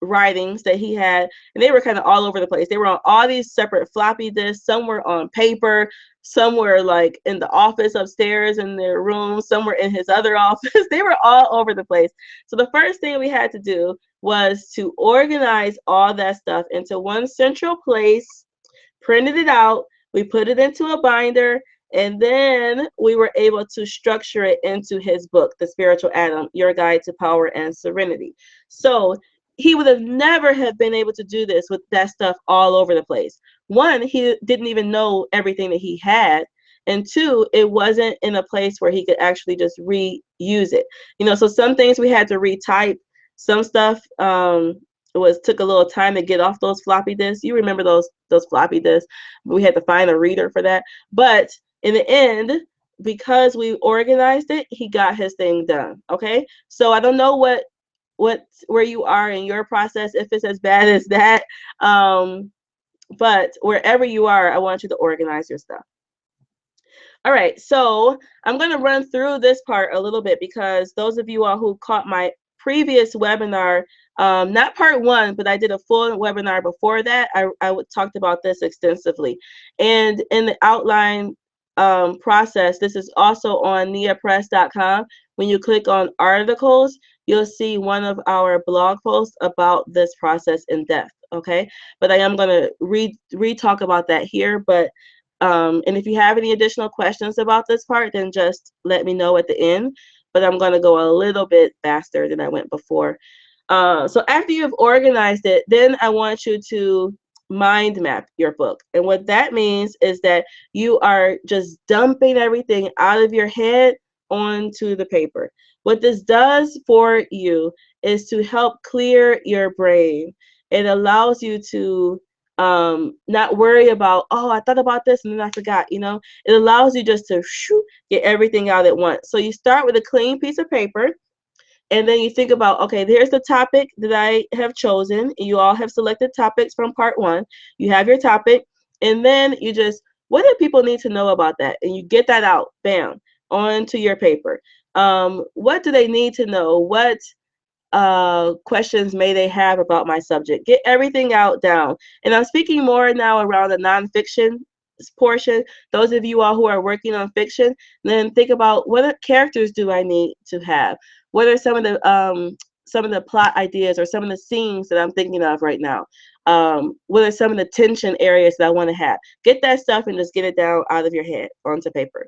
writings that he had, and they were kind of all over the place. They were on all these separate floppy disks. Some were on paper, some were like in the office upstairs in their room, some were in his other office. They were all over the place. So the first thing we had to do was to organize all that stuff into one central place, printed it out, we put it into a binder, and then we were able to structure it into his book, The Spiritual Atom, Your Guide to Power and Serenity. So he would have never have been able to do this with that stuff all over the place. One, he didn't even know everything that he had. And two, it wasn't in a place where he could actually just reuse it. So some things we had to retype. Some stuff took a little time to get off those floppy disks. You remember those floppy disks? We had to find a reader for that. But in the end, because we organized it, he got his thing done. Okay, so I don't know where you are in your process, if it's as bad as that, but wherever you are, I want you to organize your stuff. All right, so I'm going to run through this part a little bit because those of you all who caught my previous webinar, not part 1, but I did a full webinar before that, I talked about this extensively. And in the outline process, this is also on niapress.com. When you click on articles, you'll see one of our blog posts about this process in depth, okay? But I am going to re-talk about that here. But and if you have any additional questions about this part, then just let me know at the end. But I'm going to go a little bit faster than I went before. So after you've organized it, then I want you to mind map your book. And what that means is that you are just dumping everything out of your head onto the paper. What this does for you is to help clear your brain. It allows you to not worry about, oh, I thought about this and then I forgot, you know. It allows you just to get everything out at once. So you start with a clean piece of paper, and then you think about, okay, here's the topic that I have chosen. You all have selected topics from part one. You have your topic, and then you just, what do people need to know about that? And you get that out, bam, onto your paper. What do they need to know? What questions may they have about my subject? Get everything out down. And I'm speaking more now around the nonfiction portion. Those of you all who are working on fiction, then think about, what characters do I need to have? What are some of the plot ideas or some of the scenes that I'm thinking of right now? What are some of the tension areas that I want to have? Get that stuff and just get it down out of your head onto paper.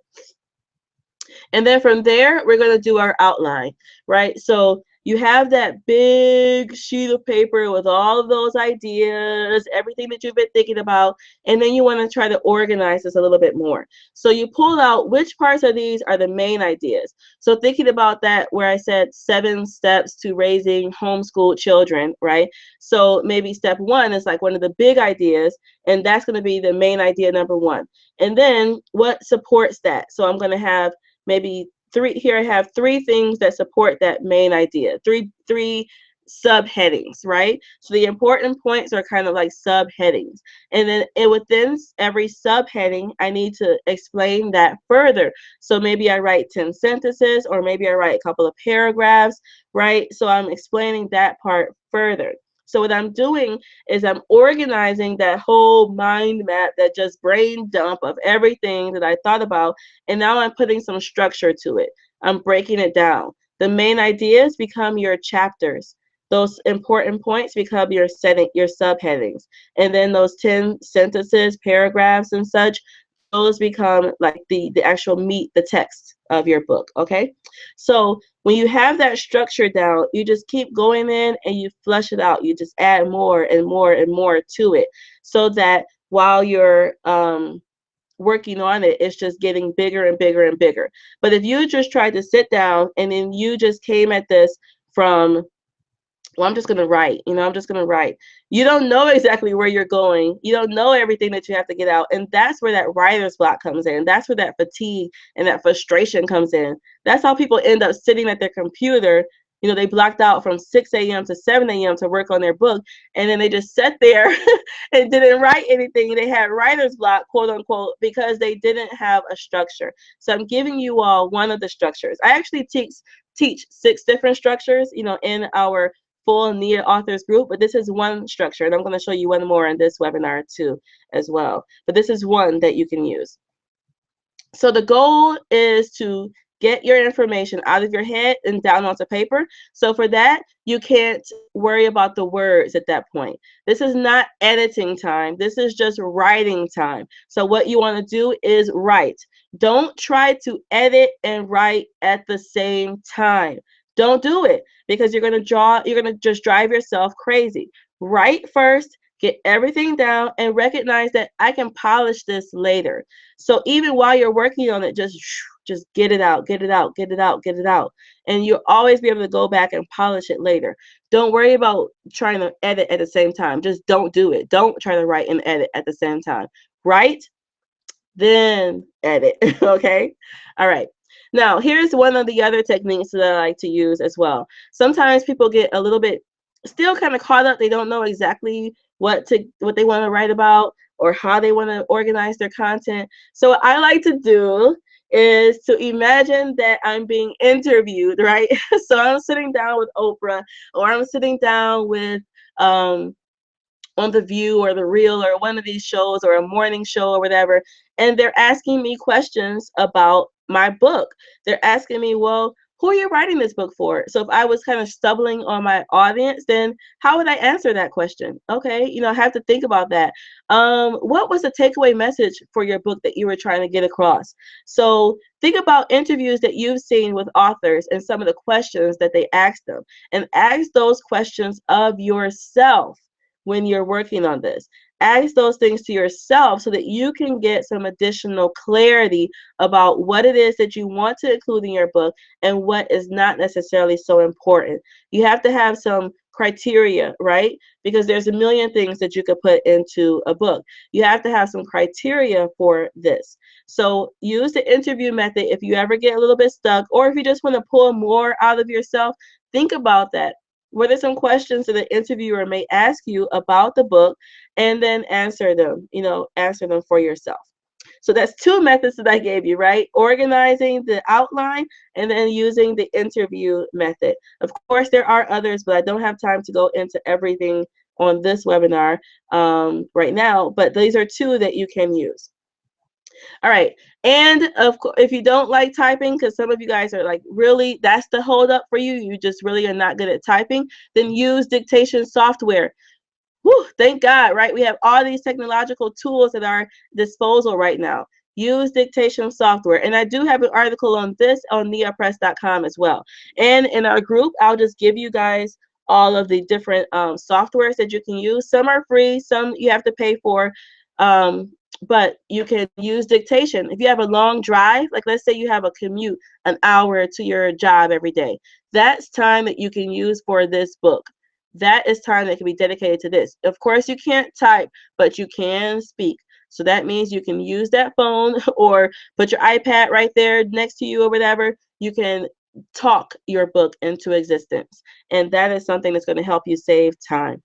And then from there, we're going to do our outline, right? So you have that big sheet of paper with all of those ideas, everything that you've been thinking about, and then you want to try to organize this a little bit more. So you pull out which parts of these are the main ideas. So thinking about that, where I said 7 steps to raising homeschooled children, right? So maybe step 1 is like one of the big ideas, and that's going to be the main idea number 1. And then what supports that? So I'm going to have maybe 3 here. I have 3 things that support that main idea, three subheadings, right? So the important points are kind of like subheadings, and then within every subheading I need to explain that further. So maybe I write 10 sentences, or maybe I write a couple of paragraphs, right? So I'm explaining that part further. So what I'm doing is I'm organizing that whole mind map, that just brain dump of everything that I thought about, and now I'm putting some structure to it. I'm breaking it down. The main ideas become your chapters. Those important points become your subheadings. And then those 10 sentences, paragraphs, and such, those become like the actual meat, the text of your book, okay? So when you have that structure down, you just keep going in and you flush it out. You just add more and more and more to it, so that while you're working on it, it's just getting bigger and bigger and bigger. But if you just tried to sit down and then you just came at this from, well, I'm just going to write, I'm just going to write. You don't know exactly where you're going. You don't know everything that you have to get out. And that's where that writer's block comes in. That's where that fatigue and that frustration comes in. That's how people end up sitting at their computer. They blocked out from 6 a.m. to 7 a.m. to work on their book. And then they just sat there and didn't write anything. They had writer's block, quote unquote, because they didn't have a structure. So I'm giving you all one of the structures. I actually teach 6 different structures, in our full NIA authors group, but this is one structure, and I'm going to show you one more in this webinar too as well. But this is one that you can use. So the goal is to get your information out of your head and down onto paper. So for that, you can't worry about the words at that point. This is not editing time. This is just writing time. So what you want to do is write. Don't try to edit and write at the same time. Don't do it, because you're going to just drive yourself crazy. Write first, get everything down, and recognize that I can polish this later. So even while you're working on it, just get it out, get it out, get it out, get it out. And you'll always be able to go back and polish it later. Don't worry about trying to edit at the same time. Just don't do it. Don't try to write and edit at the same time. Write, then edit, okay? All right. Now, here's one of the other techniques that I like to use as well. Sometimes people get a little bit still kind of caught up. They don't know exactly what they want to write about or how they want to organize their content. So what I like to do is to imagine that I'm being interviewed, right? So I'm sitting down with Oprah, or I'm sitting down with on The View or The Real or one of these shows, or a morning show or whatever, and they're asking me questions about my book. They're asking me, well, who are you writing this book for? So if I was kind of stumbling on my audience, then how would I answer that question? Okay, I have to think about that. What was the takeaway message for your book that you were trying to get across? So think about interviews that you've seen with authors and some of the questions that they ask them, and ask those questions of yourself when you're working on this. ask those things to yourself so that you can get some additional clarity about what it is that you want to include in your book and what is not necessarily so important. You have to have some criteria, right? Because there's a million things that you could put into a book. You have to have some criteria for this. So use the interview method if you ever get a little bit stuck, or if you just want to pull more out of yourself. Think about that. What are some questions that the interviewer may ask you about the book, and then answer them, answer them for yourself. So that's two methods that I gave you, right? Organizing the outline and then using the interview method. Of course, there are others, but I don't have time to go into everything on this webinar right now, but these are two that you can use. All right. And of course, if you don't like typing, because some of you guys are like, really, that's the hold up for you, you just really are not good at typing, then use Dictation Software. Whew, thank God, right? We have all these technological tools at our disposal right now. Use Dictation Software. And I do have an article on this on neapress.com as well. And in our group, I'll just give you guys all of the different softwares that you can use. Some are free, some you have to pay for. But you can use dictation. If you have a long drive, like let's say you have a commute an hour to your job every day, that's time that you can use for this book. That is time that can be dedicated to this. Of course, you can't type, but you can speak. So that means you can use that phone or put your iPad right there next to you or whatever. You can talk your book into existence. And that is something that's going to help you save time.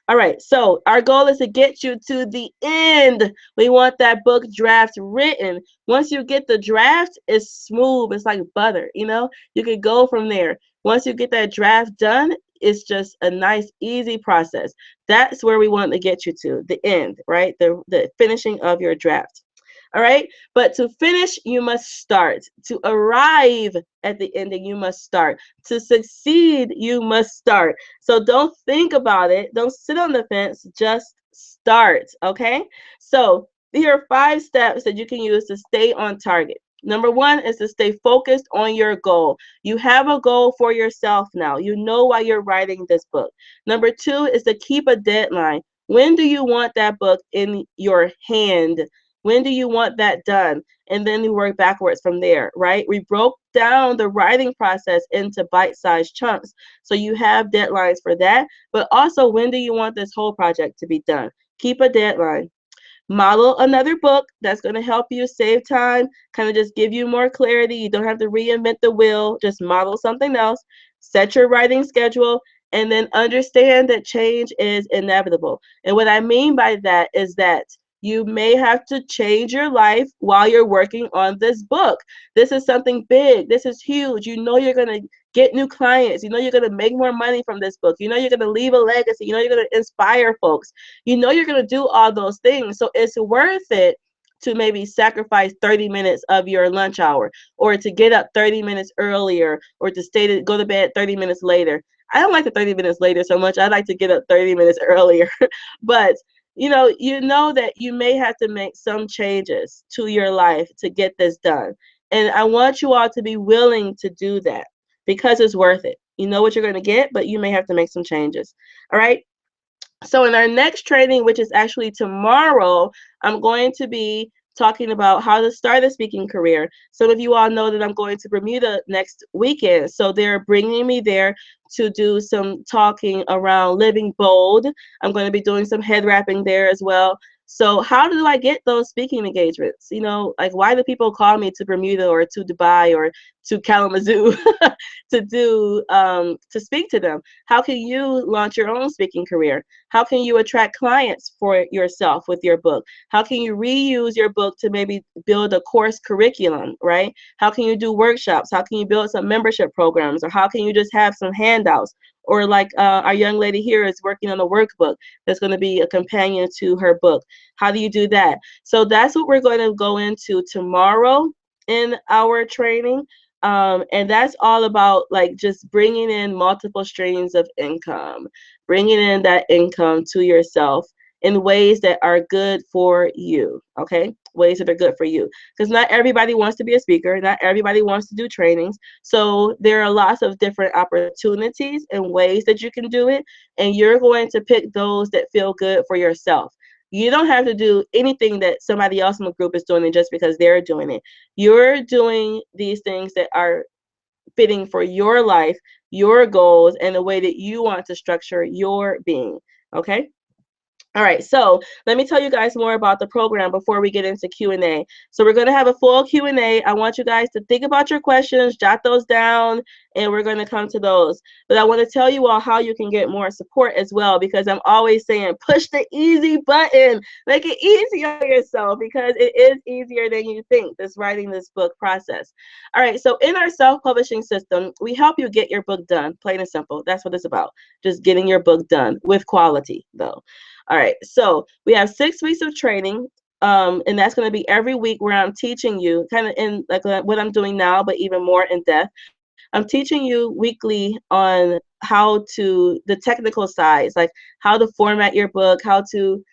All right, so our goal is to get you to the end. We want that book draft written. Once you get the draft, it's smooth. It's like butter, You can go from there. Once you get that draft done, it's just a nice, easy process. That's where we want to get you to, the end, right? The finishing of your draft. All right. But to finish, you must start. To arrive at the ending, you must start. To succeed, you must start. So don't think about it. Don't sit on the fence. Just start. Okay. So here are 5 steps that you can use to stay on target. Number 1 is to stay focused on your goal. You have a goal for yourself now. You know why you're writing this book. Number 2 is to keep a deadline. When do you want that book in your hand? When do you want that done? And then you work backwards from there, right? We broke down the writing process into bite-sized chunks. So you have deadlines for that. But also, when do you want this whole project to be done? Keep a deadline. Model another book. That's going to help you save time, kind of just give you more clarity. You don't have to reinvent the wheel. Just model something else. Set your writing schedule. And then understand that change is inevitable. And what I mean by that is that you may have to change your life while you're working on this book. This is something big. This is huge. You know you're going to get new clients. You know you're going to make more money from this book. You know you're going to leave a legacy. You know you're going to inspire folks. You know you're going to do all those things. So it's worth it to maybe sacrifice 30 minutes of your lunch hour, or to get up 30 minutes earlier, or to go to bed 30 minutes later. I don't like the 30 minutes later so much. I like to get up 30 minutes earlier. But you know that you may have to make some changes to your life to get this done. And I want you all to be willing to do that because it's worth it. You know what you're going to get, but you may have to make some changes. All right. So in our next training, which is actually tomorrow, I'm going to be talking about how to start a speaking career. Some of you all know that I'm going to Bermuda next weekend. So they're bringing me there to do some talking around living bold. I'm going to be doing some head wrapping there as well. So how do I get those speaking engagements? Like, why do people call me to Bermuda or to Dubai or to Kalamazoo to speak to them? How can you launch your own speaking career? How can you attract clients for yourself with your book? How can you reuse your book to maybe build a course curriculum, right? How can you do workshops? How can you build some membership programs? Or how can you just have some handouts? Or like our young lady here is working on a workbook that's going to be a companion to her book. How do you do that? So that's what we're going to go into tomorrow in our training. And that's all about like just bringing in multiple streams of income, bringing in that income to yourself in ways that are good for you, okay? Ways that are good for you. Because not everybody wants to be a speaker. Not everybody wants to do trainings. So there are lots of different opportunities and ways that you can do it. And you're going to pick those that feel good for yourself. You don't have to do anything that somebody else in the group is doing just because they're doing it. You're doing these things that are fitting for your life, your goals, and the way that you want to structure your being. Okay? All right, so let me tell you guys more about the program before we get into Q&A. So we're going to have a full Q&A. I want you guys to think about your questions, jot those down, and we're going to come to those. But I want to tell you all how you can get more support as well, because I'm always saying push the easy button. Make it easy on yourself, because it is easier than you think, this writing this book process. All right, so in our self-publishing system, we help you get your book done, plain and simple. That's what it's about, just getting your book done with quality, though. All right, so we have 6 weeks of training, and that's going to be every week where I'm teaching you kind of in like what I'm doing now, but even more in depth. I'm teaching you weekly on how to the technical sides, like how to format your book, how to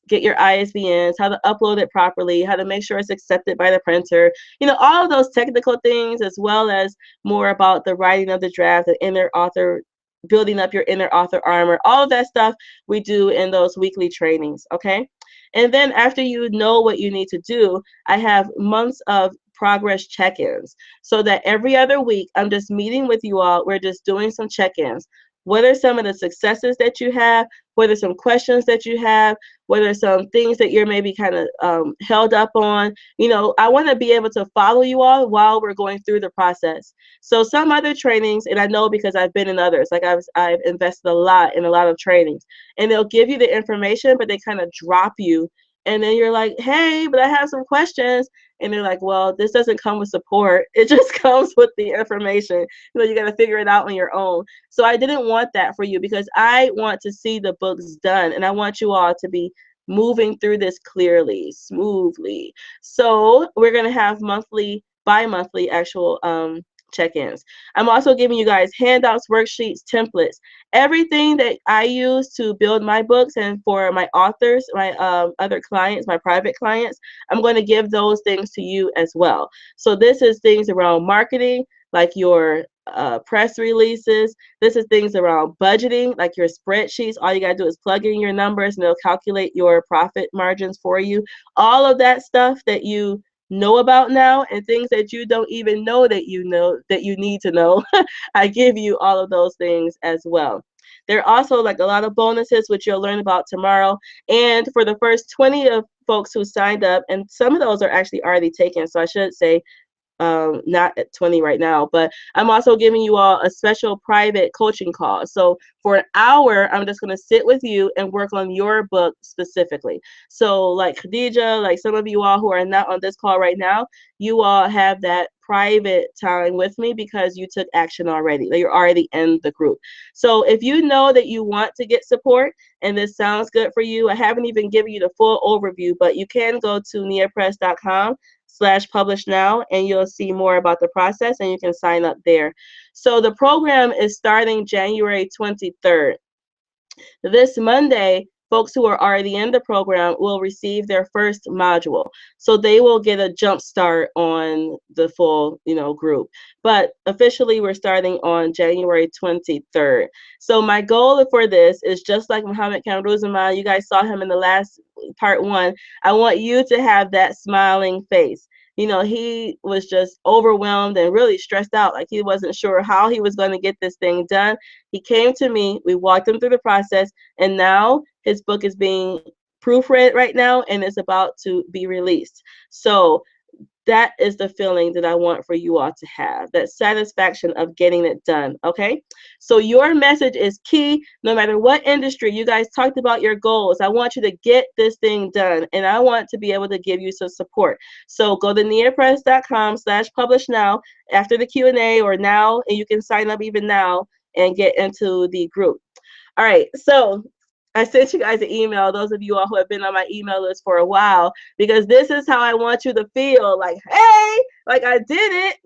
get your ISBNs, how to upload it properly, how to make sure it's accepted by the printer, all of those technical things, as well as more about the writing of the draft, the inner author, building up your inner author armor, all of that stuff we do in those weekly trainings, okay? And then after you know what you need to do, I have months of progress check-ins, so that every other week I'm just meeting with you all. We're just doing some check-ins. What are some of the successes that you have? What are some questions that you have? What are some things that you're maybe kind of held up on? I want to be able to follow you all while we're going through the process. So some other trainings, and I know because I've been in others, like I've invested a lot in a lot of trainings, and they'll give you the information, but they kind of drop you. And then you're like, hey, but I have some questions. And they're like, well, this doesn't come with support. It just comes with the information. You got to figure it out on your own. So I didn't want that for you, because I want to see the books done. And I want you all to be moving through this clearly, smoothly. So we're going to have monthly, bi-monthly actual check-ins. I'm also giving you guys handouts, worksheets, templates, everything that I use to build my books, and for my authors, my other clients, my private clients, I'm going to give those things to you as well. So this is things around marketing, like your press releases. This is things around budgeting, like your spreadsheets. All you got to do is plug in your numbers and it'll calculate your profit margins for you. All of that stuff that you know about now, and things that you don't even know that you need to know. I give you all of those things as well. There are also like a lot of bonuses, which you'll learn about tomorrow. And for the first 20 of folks who signed up, and some of those are actually already taken, so I should say not at 20 right now, but I'm also giving you all a special private coaching call. So for an hour, I'm just going to sit with you and work on your book specifically. So like Khadija, like some of you all who are not on this call right now, you all have that private time with me because you took action already. You're already in the group. So if you know that you want to get support and this sounds good for you, I haven't even given you the full overview, but you can go to neapress.com/publish now, and you'll see more about the process, and you can sign up there. So the program is starting January 23rd. This Monday, folks who are already in the program will receive their first module. So they will get a jump start on the full, group. But officially, we're starting on January 23rd. So my goal for this is just like Muhammad Kamruzzaman. You guys saw him in the last part 1. I want you to have that smiling face. He was just overwhelmed and really stressed out. Like he wasn't sure how he was going to get this thing done. He came to me, we walked him through the process, and now his book is being proofread right now and is about to be released. So that is the feeling that I want for you all to have, that satisfaction of getting it done, okay? So your message is key, no matter what industry. You guys talked about your goals. I want you to get this thing done, and I want to be able to give you some support. So go to neapress.com/publish now after the Q&A or now, and you can sign up even now and get into the group. All right, so I sent you guys an email, those of you all who have been on my email list for a while, because this is how I want you to feel, like, hey, like I did it,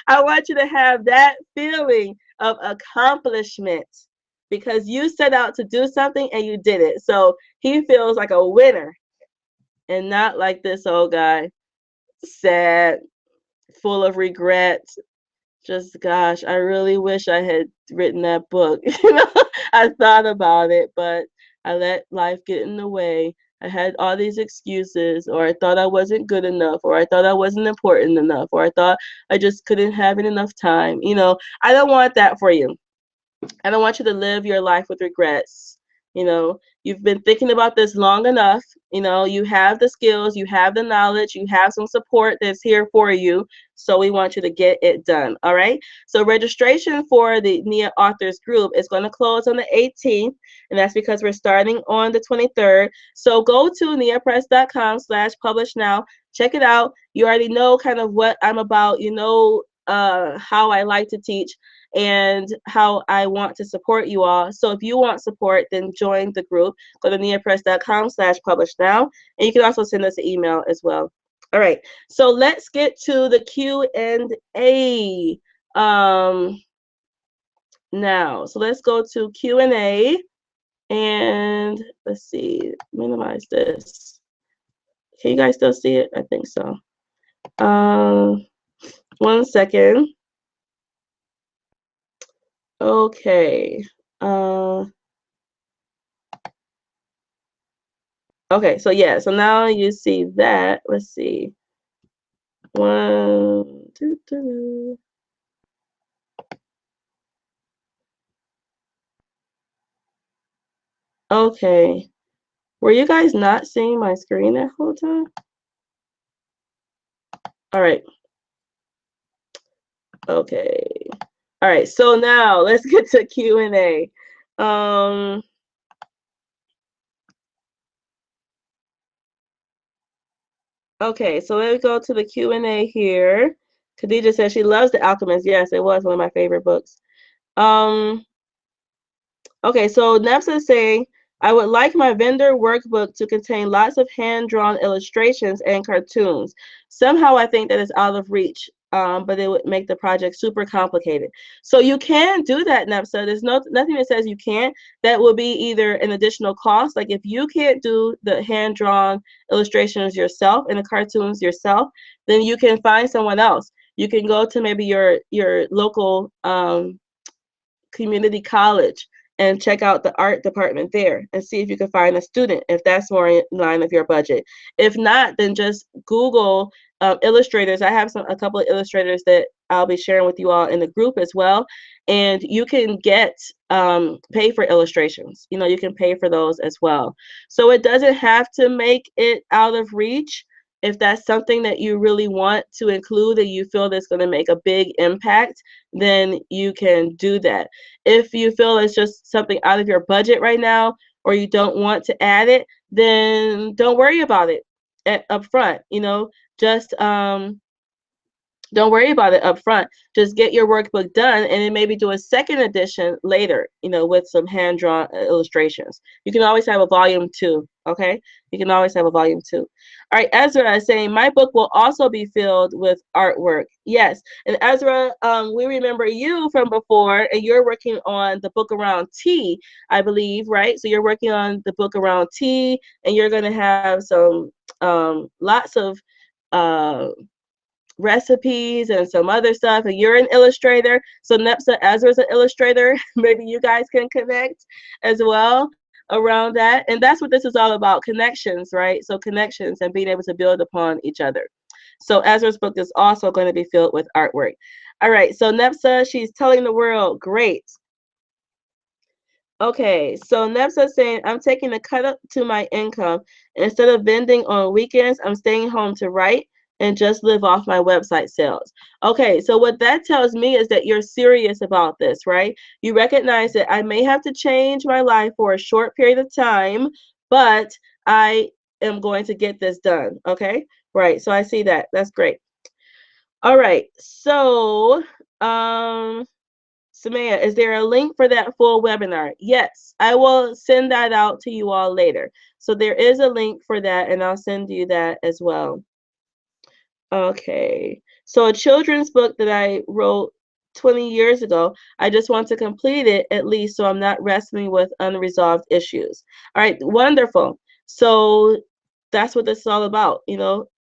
I want you to have that feeling of accomplishment because you set out to do something and you did it. So he feels like a winner and not like this old guy, sad, full of regrets. Just, gosh, I really wish I had written that book. I thought about it, but I let life get in the way. I had all these excuses, or I thought I wasn't good enough, or I thought I wasn't important enough, or I thought I just couldn't have enough time. I don't want that for you. I don't want you to live your life with regrets. You've been thinking about this long enough. You have the skills, you have the knowledge, you have some support that's here for you. So we want you to get it done. All right. So registration for the NIA Authors Group is going to close on the 18th, and that's because we're starting on the 23rd. So go to niapress.com/publish now. Check it out. You already know kind of what I'm about. How I like to teach and how I want to support you all. So if you want support, then join the group. Go to niapress.com/publish now. And you can also send us an email as well. All right. So let's get to the Q&A now. So let's go to Q&A. And let's see, minimize this. Can you guys still see it? I think so. 1 second. Okay. Okay, so yeah, so now you see that. Let's see. 1, 2, 3. Okay. Were you guys not seeing my screen that whole time? All right. Okay. All right, so now let's get to Q&A. Okay, so let me go to the Q&A here. Khadija says she loves The Alchemist. Yes, it was one of my favorite books. Okay, so Nepsa is saying, I would like my vendor workbook to contain lots of hand-drawn illustrations and cartoons. Somehow I think that it's out of reach, but it would make the project super complicated. So you can do that, Nepsa. There's nothing that says you can't. That will be either an additional cost. Like if you can't do the hand-drawn illustrations yourself and the cartoons yourself, then you can find someone else. You can go to maybe your local community college and check out the art department there and see if you can find a student if that's more in line of your budget. If not, then just Google illustrators. I have a couple of illustrators that I'll be sharing with you all in the group as well. And you can get pay for illustrations. You can pay for those as well. So it doesn't have to make it out of reach. If that's something that you really want to include and you feel that's going to make a big impact, then you can do that. If you feel it's just something out of your budget right now, or you don't want to add it, then don't worry about it up front. Just don't worry about it up front. Just get your workbook done and then maybe do a second edition later, with some hand-drawn illustrations. You can always have a volume 2, okay? You can always have a volume 2. All right, Ezra is saying, my book will also be filled with artwork. Yes, and Ezra, we remember you from before, and you're working on the book around tea, I believe, right? So you're working on the book around tea, and you're going to have some lots of recipes and some other stuff, and you're an illustrator, so Nepsa Ezra's an illustrator. Maybe you guys can connect as well around that. And that's what this is all about, connections, right? So connections and being able to build upon each other. So Ezra's book is also going to be filled with artwork. All right, so Nepsa, she's telling the world, great. Okay, so Nepsa saying, I'm taking a cut up to my income. Instead of vending on weekends, I'm staying home to write and just live off my website sales. Okay, so what that tells me is that you're serious about this, right? You recognize that I may have to change my life for a short period of time, but I am going to get this done, okay? Right, so I see that. That's great. All right, so Samaya, is there a link for that full webinar? Yes, I will send that out to you all later. So there is a link for that, and I'll send you that as well. Okay, so a children's book that I wrote 20 years ago, I just want to complete it at least so I'm not wrestling with unresolved issues. All right, wonderful. So that's what this is all about.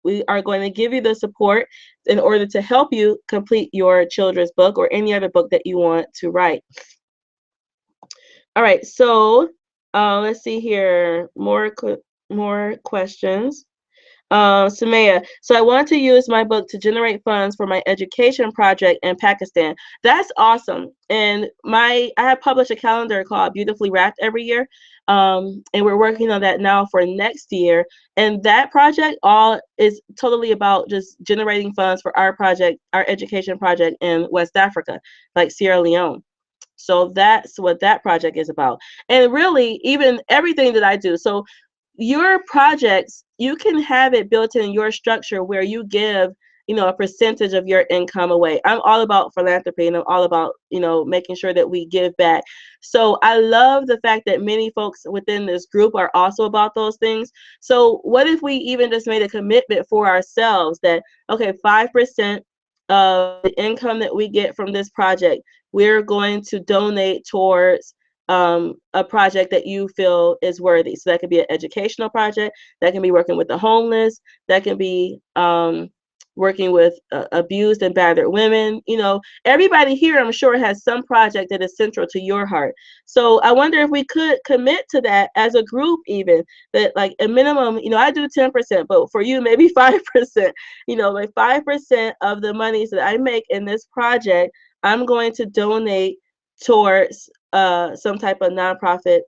We are going to give you the support in order to help you complete your children's book or any other book that you want to write. All right, so Let's see here. More questions. Sumaya, so I want to use my book to generate funds for my education project in Pakistan. That's awesome. And I have published a calendar called Beautifully Wrapped every year. And we're working on that now for next year. And that project all is totally about just generating funds for our project, our education project in West Africa, like Sierra Leone. So that's what that project is about. And really, even everything that I do. So your projects, you can have it built in your structure where you give, a percentage of your income away. I'm all about philanthropy, and I'm all about, making sure that we give back. So I love the fact that many folks within this group are also about those things. So what if we even just made a commitment for ourselves that, okay, 5% of the income that we get from this project, we're going to donate towards a project that you feel is worthy. So that could be an educational project, that can be working with the homeless, that can be working with abused and battered women. Everybody here, I'm sure, has some project that is central to your heart. So I wonder if we could commit to that as a group, even that, like, a minimum. I do 10%, but for you, maybe 5%. Like 5% of the monies that I make in this project, I'm going to donate towards some type of nonprofit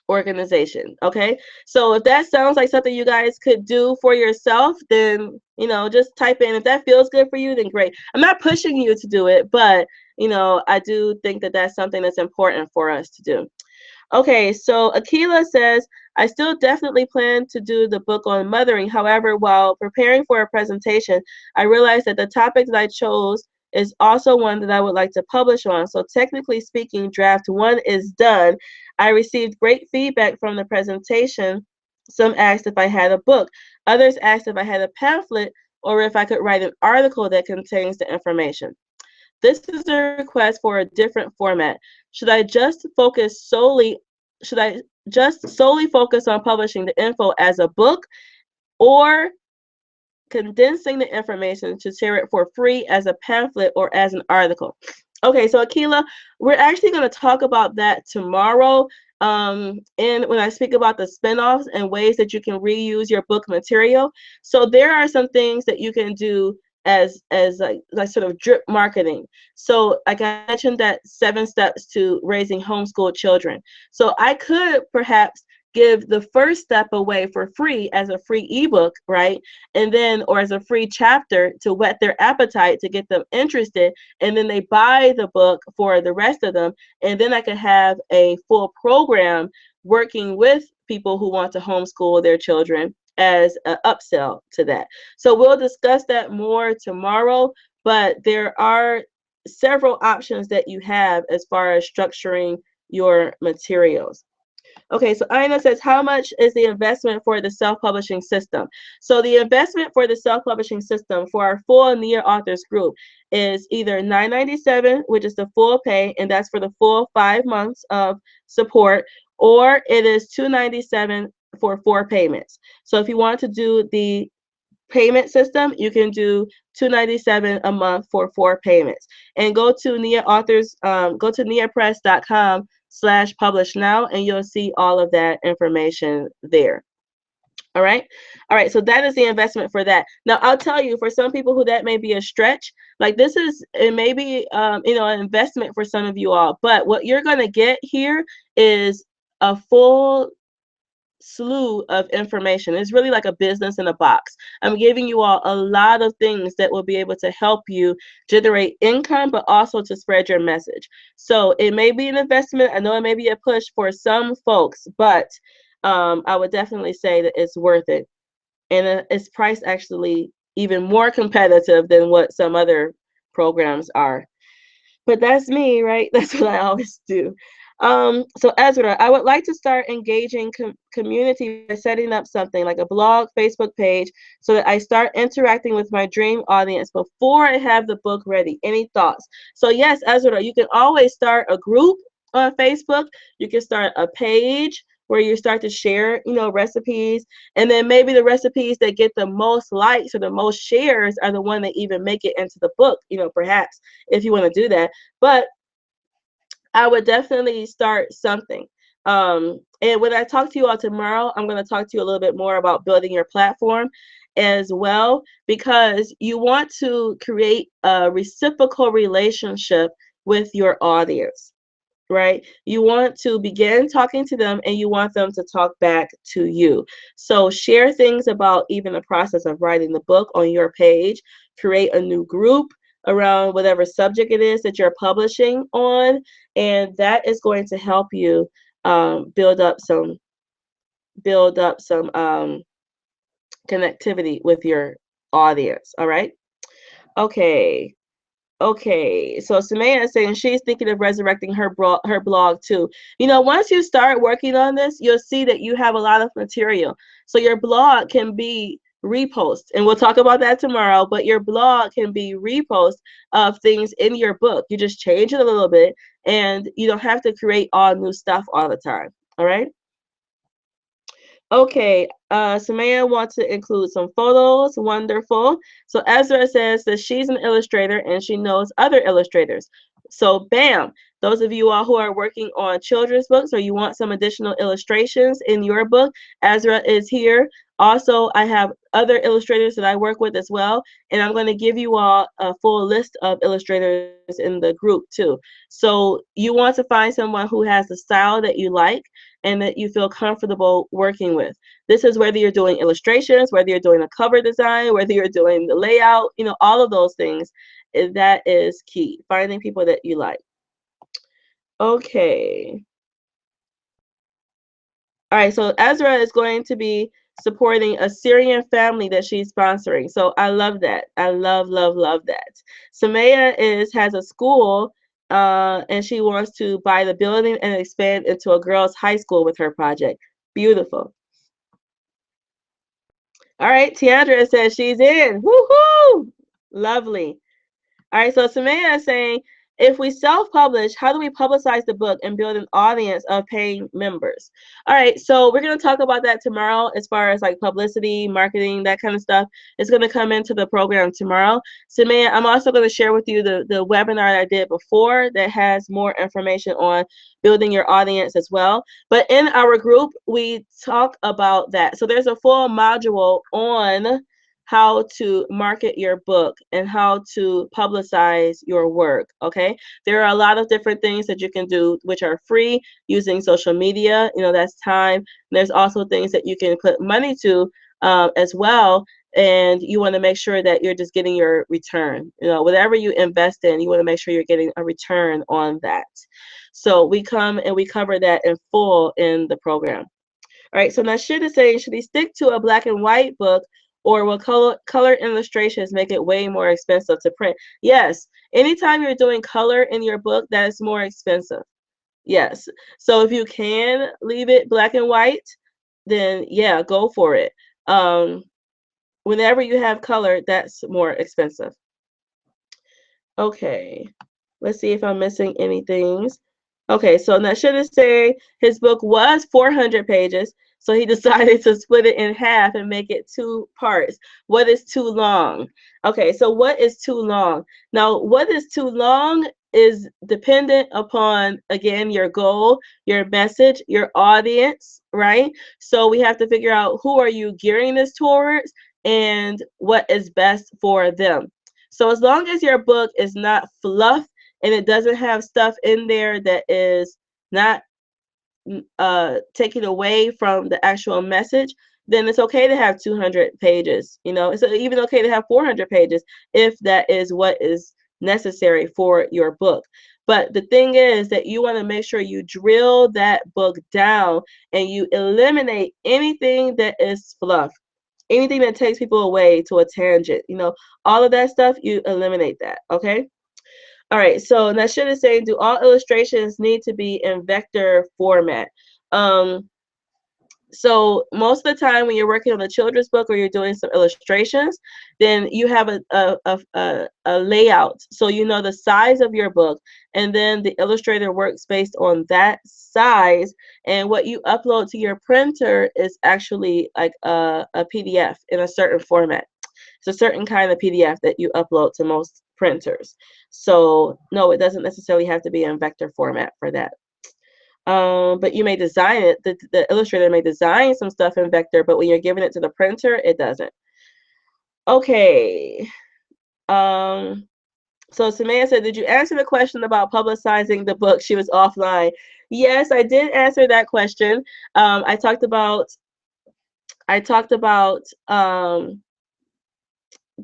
organization. Okay, so if that sounds like something you guys could do for yourself, then just type in. If that feels good for you, then great. I'm not pushing you to do it, but I do think that that's something that's important for us to do. Okay, so Akila says, I still definitely plan to do the book on mothering. However, while preparing for a presentation, I realized that the topic that I chose is also one that I would like to publish on. So technically speaking, draft 1 is done. I received great feedback from the presentation. Some asked if I had a book. Others asked if I had a pamphlet or if I could write an article that contains the information. This is a request for a different format. Should I just solely focus on publishing the info as a book, or condensing the information to share it for free as a pamphlet or as an article? Okay, so Akila, we're actually going to talk about that tomorrow. And when I speak about the spinoffs and ways that you can reuse your book material. So there are some things that you can do as like sort of drip marketing. So like I mentioned, that 7 steps to raising homeschooled children. So I could perhaps give the first step away for free as a free ebook, right? And then, or as a free chapter to whet their appetite, to get them interested. And then they buy the book for the rest of them. And then I could have a full program working with people who want to homeschool their children as an upsell to that. So we'll discuss that more tomorrow, but there are several options that you have as far as structuring your materials. Okay, so Aina says, how much is the investment for the self-publishing system? So the investment for the self-publishing system for our full Near Authors group is either $9.97, which is the full pay, and that's for the full 5 months of support, or it is $297 for 4 payments. So if you want to do the payment system, you can do $297 a month for 4 payments. And go to Nia Authors, go to niapress.com/publish now, and you'll see all of that information there. All right. All right. So that is the investment for that. Now, I'll tell you, for some people who that may be a stretch, like it may be, an investment for some of you all. But what you're going to get here is a full slew of information. It's really like a business in a box. I'm giving you all a lot of things that will be able to help you generate income, but also to spread your message. So it may be an investment. I know it may be a push for some folks, but I would definitely say that it's worth it. And it's priced actually even more competitive than what some other programs are. But that's me, right? That's what I always do. So Ezra, I would like to start engaging community by setting up something like a blog, Facebook page, so that I start interacting with my dream audience before I have the book ready. Any thoughts? So yes, Ezra, you can always start a group on Facebook. You can start a page where you start to share, recipes, and then maybe the recipes that get the most likes or the most shares are the one that even make it into the book, perhaps, if you want to do that. But I would definitely start something. And when I talk to you all tomorrow, I'm going to talk to you a little bit more about building your platform as well, because you want to create a reciprocal relationship with your audience, right? You want to begin talking to them and you want them to talk back to you. So share things about even the process of writing the book on your page, create a new group around whatever subject it is that you're publishing on, and that is going to help you build up some connectivity with your audience. All right. Okay. Okay, so Samaya is saying she's thinking of resurrecting her blog too. You know, once you start working on this, you'll see that you have a lot of material. So your blog can be repost, and we'll talk about that tomorrow, but your blog can be repost of things in your book. You just change it a little bit, and you don't have to create all new stuff all the time. All right? Okay, Samaya wants to include some photos. Wonderful. So Ezra says that she's an illustrator and she knows other illustrators. So bam, those of you all who are working on children's books or you want some additional illustrations in your book, Ezra is here. Also, I have other illustrators that I work with as well, and I'm going to give you all a full list of illustrators in the group too. So you want to find someone who has the style that you like and that you feel comfortable working with. This is whether you're doing illustrations, whether you're doing a cover design, whether you're doing the layout, you know, all of those things. That is key. Finding people that you like. Okay. All right, so Ezra is going to be supporting a Syrian family that she's sponsoring. So I love that. I love, love, love that. Samaya has a school and she wants to buy the building and expand into a girls' high school with her project. Beautiful. All right, Tiandra says she's in. Woohoo! Lovely. All right, so Samaya is saying, if we self-publish, how do we publicize the book and build an audience of paying members? All right, so we're going to talk about that tomorrow as far as like publicity, marketing, that kind of stuff. It's going to come into the program tomorrow. Samaya, I'm also going to share with you the webinar I did before that has more information on building your audience as well. But in our group, we talk about that. So there's a full module on how to market your book and how to publicize your work. Okay, there are a lot of different things that you can do which are free using social media. You know, that's time. There's also things that you can put money to as well, and you want to make sure that you're just getting your return. You know, whatever you invest in, you want to make sure you're getting a return on that. So we come and we cover that in full in the program. All right, so now should is saying, should he stick to a black and white book, or will color illustrations make it way more expensive to print? Yes, anytime you're doing color in your book, that is more expensive. Yes, so if you can leave it black and white, then yeah, go for it. Whenever you have color, that's more expensive. Okay, let's see if I'm missing anything. Okay, so now should it say his book was 400 pages, so he decided to split it in half and make it 2 parts. What is too long? Okay, so what is too long? Now, what is too long is dependent upon, again, your goal, your message, your audience, right? So we have to figure out who are you gearing this towards and what is best for them. So as long as your book is not fluff and it doesn't have stuff in there that is not taking away from the actual message, then it's okay to have 200 pages. You know, it's even okay to have 400 pages if that is what is necessary for your book. But the thing is that you want to make sure you drill that book down and you eliminate anything that is fluff, anything that takes people away to a tangent. You know, all of that stuff, you eliminate that, okay? All right, so Nashid is saying, do all illustrations need to be in vector format? So most of the time when you're working on a children's book or you're doing some illustrations, then you have a layout. So you know the size of your book, and then the illustrator works based on that size. And what you upload to your printer is actually like a PDF in a certain format. It's a certain kind of PDF that you upload to most printers. So no, it doesn't necessarily have to be in vector format for that. But you may design it. The illustrator may design some stuff in vector, but when you're giving it to the printer, it doesn't. Okay. So Samantha said, did you answer the question about publicizing the book? She was offline. Yes, I did answer that question. I talked about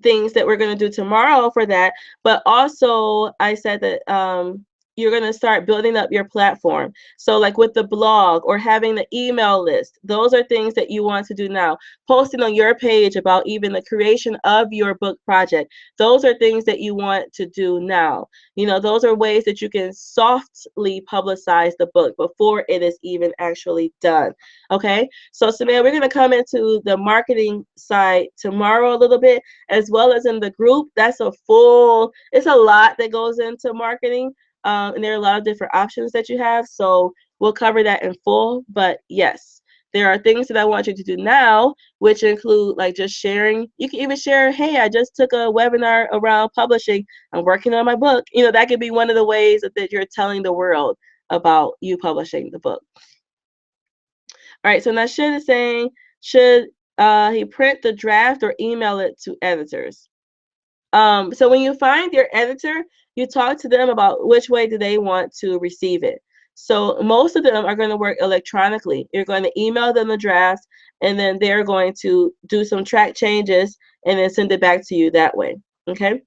things that we're going to do tomorrow for that, but also I said that you're going to start building up your platform. So like with the blog or having the email list, those are things that you want to do now. Posting on your page about even the creation of your book project, those are things that you want to do now. You know, those are ways that you can softly publicize the book before it is even actually done. Okay, so Samantha, we're going to come into the marketing side tomorrow a little bit, as well as in the group. That's it's a lot that goes into marketing. And there are a lot of different options that you have. So we'll cover that in full. But yes, there are things that I want you to do now, which include like just sharing. You can even share, hey, I just took a webinar around publishing. I'm working on my book. You know, that could be one of the ways that you're telling the world about you publishing the book. All right, so now Shin is saying, should he print the draft or email it to editors? So when you find your editor, you talk to them about which way do they want to receive it. So most of them are going to work electronically. You're going to email them the draft, and then they're going to do some track changes and then send it back to you that way. Okay.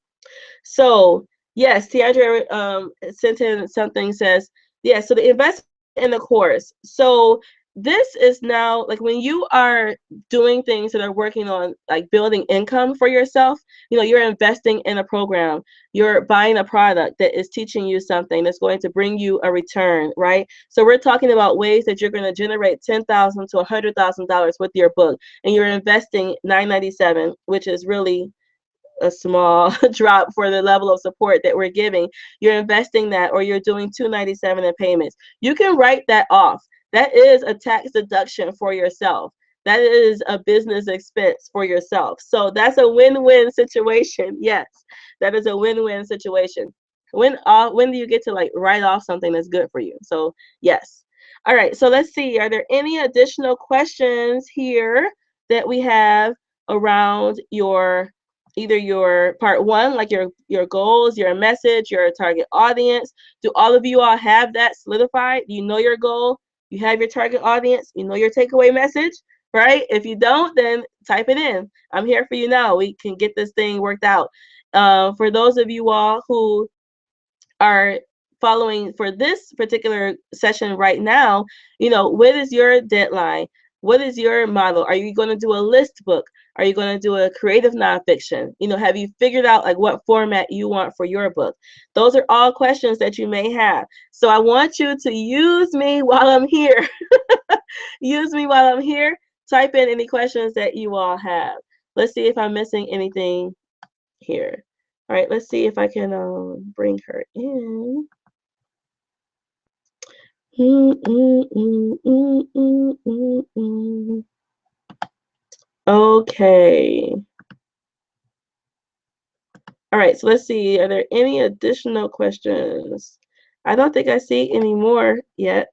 So yes, Tiandra sent in something, says, yeah, so the investment in the course. So this is now like when you are doing things that are working on like building income for yourself, you know, you're investing in a program, you're buying a product that is teaching you something that's going to bring you a return, right? So we're talking about ways that you're going to generate $10,000 to $100,000 with your book, and you're investing $9.97, which is really a small drop for the level of support that we're giving. You're investing that, or you're doing $297 in payments. You can write that off. That is a tax deduction for yourself. That is a business expense for yourself. So that's a win-win situation. Yes, that is a win-win situation. When do you get to like write off something that's good for you? So yes. All right. So let's see. Are there any additional questions here that we have around either your part one, like your goals, your message, your target audience? Do all of you all have that solidified? Do you know your goal? You have your target audience? You know your takeaway message, right? If you don't, then type it in. I'm here for you now. We can get this thing worked out. For those of you all who are following for this particular session right now, you know, what is your deadline? What is your model? Are you going to do a list book? Are you going to do a creative nonfiction? You know, have you figured out like what format you want for your book? Those are all questions that you may have. So I want you to use me while I'm here. Use me while I'm here. Type in any questions that you all have. Let's see if I'm missing anything here. All right, let's see if I can bring her in. Okay. All right, so let's see. Are there any additional questions? I don't think I see any more yet.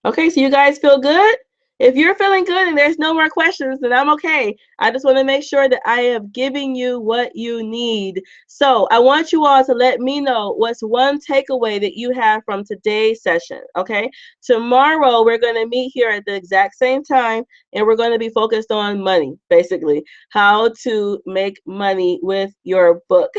Okay, so you guys feel good? If you're feeling good and there's no more questions, then I'm okay. I just want to make sure that I am giving you what you need. So I want you all to let me know what's one takeaway that you have from today's session, okay? Tomorrow, we're going to meet here at the exact same time, and we're going to be focused on money, basically. How to make money with your book.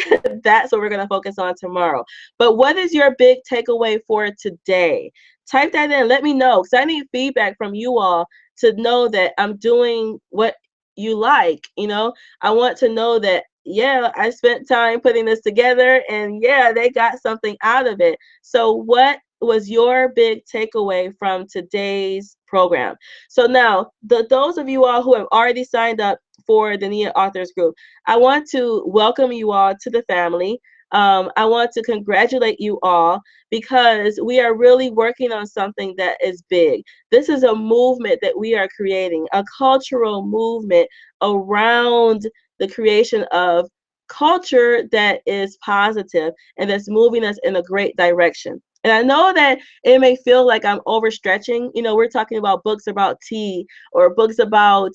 That's what we're going to focus on tomorrow. But what is your big takeaway for today? Type that in. Let me know, because I need feedback from you all to know that I'm doing what you like. You know, I want to know that, yeah, I spent time putting this together, and yeah, they got something out of it. So what was your big takeaway from today's program? So now, those of you all who have already signed up for the Nia Authors Group, I want to welcome you all to the family. I want to congratulate you all, because we are really working on something that is big. This is a movement that we are creating, a cultural movement around the creation of culture that is positive and that's moving us in a great direction. And I know that it may feel like I'm overstretching. You know, we're talking about books about tea, or books about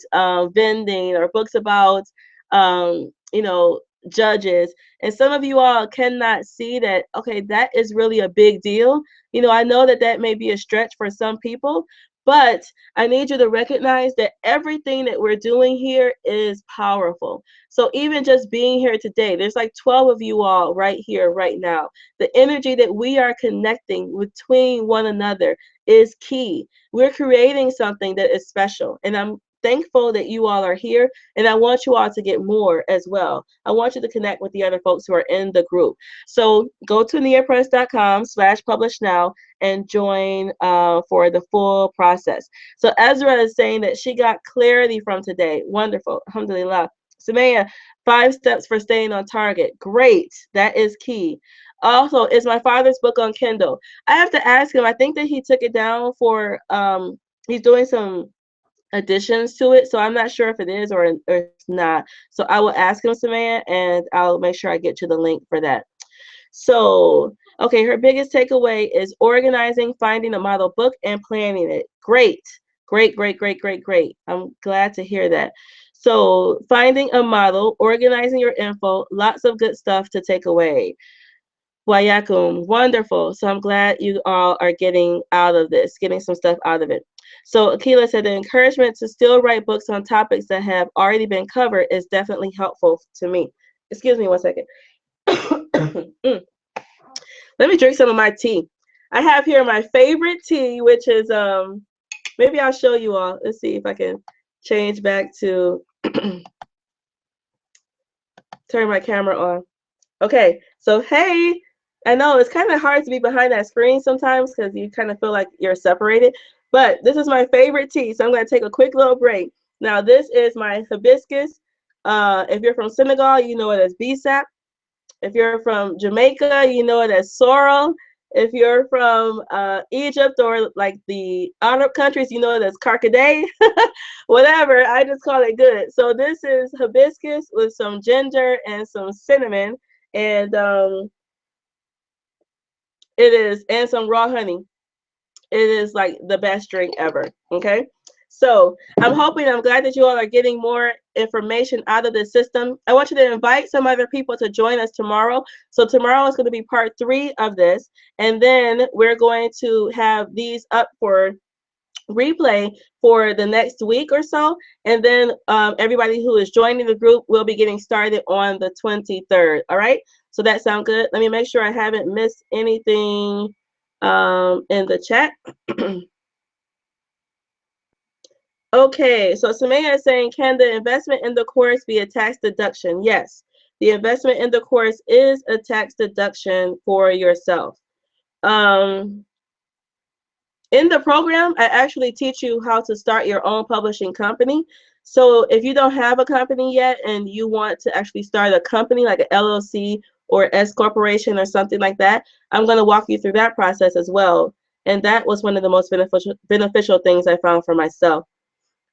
vending, or books about, you know, judges. And some of you all cannot see that, okay, that is really a big deal. You know, I know that that may be a stretch for some people, but I need you to recognize that everything that we're doing here is powerful. So even just being here today, there's like 12 of you all right here, right now. The energy that we are connecting between one another is key. We're creating something that is special. And I'm thankful that you all are here. And I want you all to get more as well. I want you to connect with the other folks who are in the group. So go to neapress.com/publish now and join for the full process. So Ezra is saying that she got clarity from today. Wonderful. Alhamdulillah. Samaya, 5 steps for staying on target. Great. That is key. Also, is my father's book on Kindle? I have to ask him. I think that he took it down for, he's doing some additions to it. So I'm not sure if it is or it's not. So I will ask him, Samaya, and I'll make sure I get you the link for that. So, okay, her biggest takeaway is organizing, finding a model book, and planning it. Great, great, great, great, great, great. I'm glad to hear that. So, finding a model, organizing your info, lots of good stuff to take away. Wayakum, wonderful. So I'm glad you all are getting out of this, getting some stuff out of it. So Akila said the encouragement to still write books on topics that have already been covered is definitely helpful to me. Excuse me one second. Let me drink some of my tea. I have here my favorite tea, which is maybe I'll show you all. Let's see if I can change back to turn my camera on. Okay, so hey, I know it's kind of hard to be behind that screen sometimes because you kind of feel like you're separated, but this is my favorite tea, so I'm going to take a quick little break. Now, this is my hibiscus. If you're from Senegal, you know it as bisap. If you're from Jamaica, you know it as sorrel. If you're from Egypt or like the Arab countries, you know it as carcaday. Whatever, I just call it good. So this is hibiscus with some ginger and some cinnamon, and it is, and some raw honey. It is like the best drink ever. Okay. So I'm glad that you all are getting more information out of the system. I want you to invite some other people to join us tomorrow. So tomorrow is going to be part 3 of this. And then we're going to have these up for replay for the next week or so. And then everybody who is joining the group will be getting started on the 23rd. All right. So that sounds good. Let me make sure I haven't missed anything in the chat. Okay, so Samaya is saying, can the investment in the course be a tax deduction? Yes, the investment in the course is a tax deduction for yourself. In the program, I actually teach you how to start your own publishing company. So if you don't have a company yet and you want to actually start a company like an LLC or S corporation or something like that, I'm going to walk you through that process as well. And that was one of the most beneficial things I found for myself.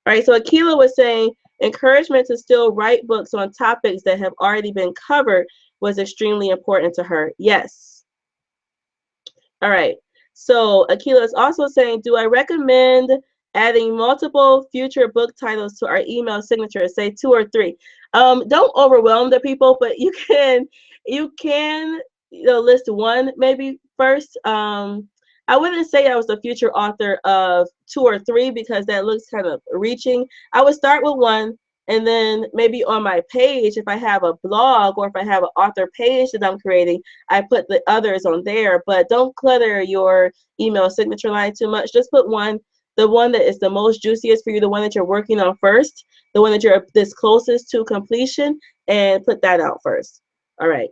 All right, so Akila was saying encouragement to still write books on topics that have already been covered was extremely important to her. Yes. All right. So Akila is also saying, do I recommend adding multiple future book titles to our email signature? Say 2 or 3. Don't overwhelm the people, but you can list 1 maybe first. I wouldn't say I was the future author of 2 or 3 because that looks kind of reaching. I would start with 1, and then maybe on my page, if I have a blog or if I have an author page that I'm creating, I put the others on there. But don't clutter your email signature line too much. Just put 1, the one that is the most juiciest for you, the one that you're working on first, the one that you're this closest to completion, and put that out first. All right.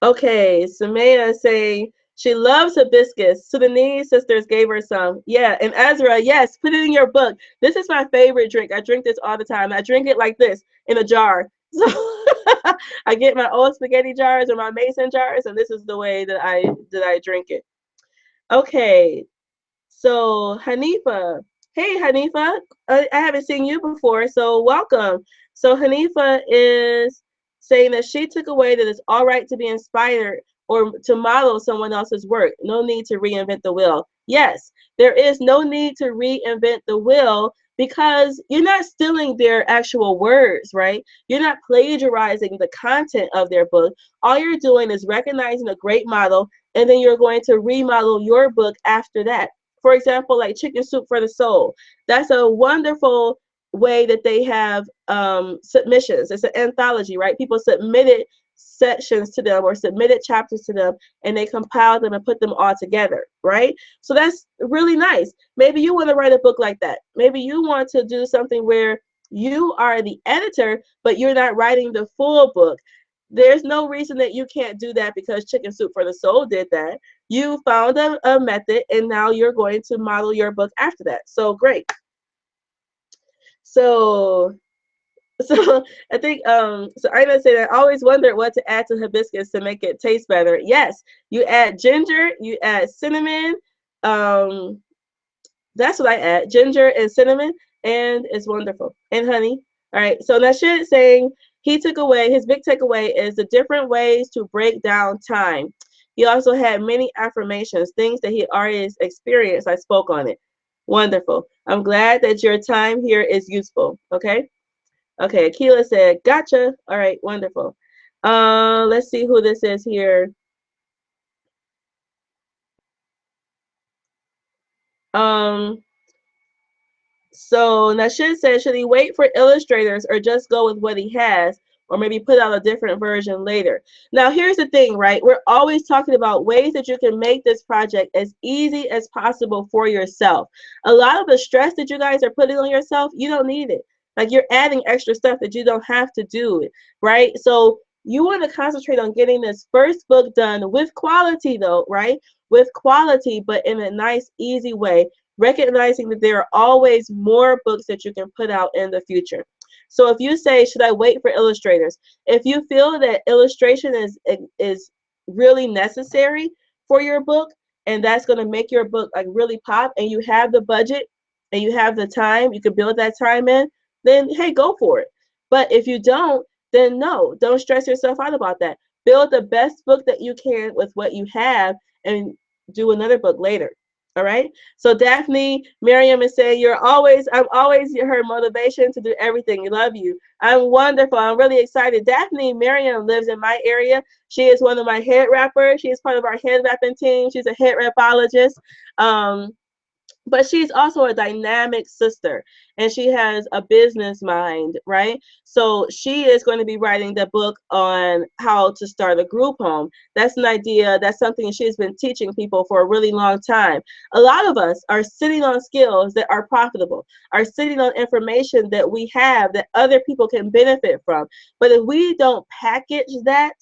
Okay, Samaya say she loves hibiscus. Sudanese sisters gave her some. Yeah, and Ezra, yes, put it in your book. This is my favorite drink. I drink this all the time. I drink it like this in a jar. So I get my old spaghetti jars or my mason jars, and this is the way that I drink it. Okay, so Hanifa. Hey Hanifa, I haven't seen you before, so welcome. So Hanifa is saying that she took away that it's all right to be inspired or to model someone else's work. No need to reinvent the wheel. Yes, there is no need to reinvent the wheel because you're not stealing their actual words, right? You're not plagiarizing the content of their book. All you're doing is recognizing a great model, and then you're going to remodel your book after that. For example, like Chicken Soup for the Soul. That's a wonderful way that they have submissions. It's an anthology, right? People submitted sections to them or submitted chapters to them, and they compiled them and put them all together, right? So that's really nice. Maybe you want to write a book like that. Maybe you want to do something where you are the editor, but you're not writing the full book. There's no reason that you can't do that because Chicken Soup for the Soul did that. You found a method, and now you're going to model your book after that. So great. So so I think so Ina said I always wondered what to add to hibiscus to make it taste better. Yes, you add ginger, you add cinnamon. Um that's what I add. Ginger and cinnamon, and it's wonderful. And honey. All right. So Nashid is saying he took away his big takeaway is the different ways to break down time. He also had many affirmations, things that he already experienced. I spoke on it. Wonderful. I'm glad that your time here is useful. Okay. Okay, Akila said, gotcha. All right, wonderful. Let's see who this is here. Um, so Nashid said, should he wait for illustrators or just go with what he has, or maybe put out a different version later? Now, here's the thing, right? We're always talking about ways that you can make this project as easy as possible for yourself. A lot of the stress that you guys are putting on yourself, you don't need it. Like you're adding extra stuff that you don't have to do, right? So you want to concentrate on getting this first book done with quality, though, right? With quality, but in a nice, easy way, recognizing that there are always more books that you can put out in the future. So if you say, should I wait for illustrators? If you feel that illustration is really necessary for your book, and that's going to make your book like really pop, and you have the budget and you have the time, you can build that time in, then hey, go for it. But if you don't, then no, don't stress yourself out about that. Build the best book that you can with what you have and do another book later. All right. So Daphne, Miriam is saying, I'm always her motivation to do everything. Love you. I'm wonderful. I'm really excited. Daphne, Miriam lives in my area. She is one of my head rappers. She is part of our head rapping team. She's a head rapologist. But she's also a dynamic sister, and she has a business mind, right? So she is going to be writing the book on how to start a group home. That's an idea. That's something she's been teaching people for a really long time. A lot of us are sitting on skills that are profitable, are sitting on information that we have that other people can benefit from. But if we don't package that,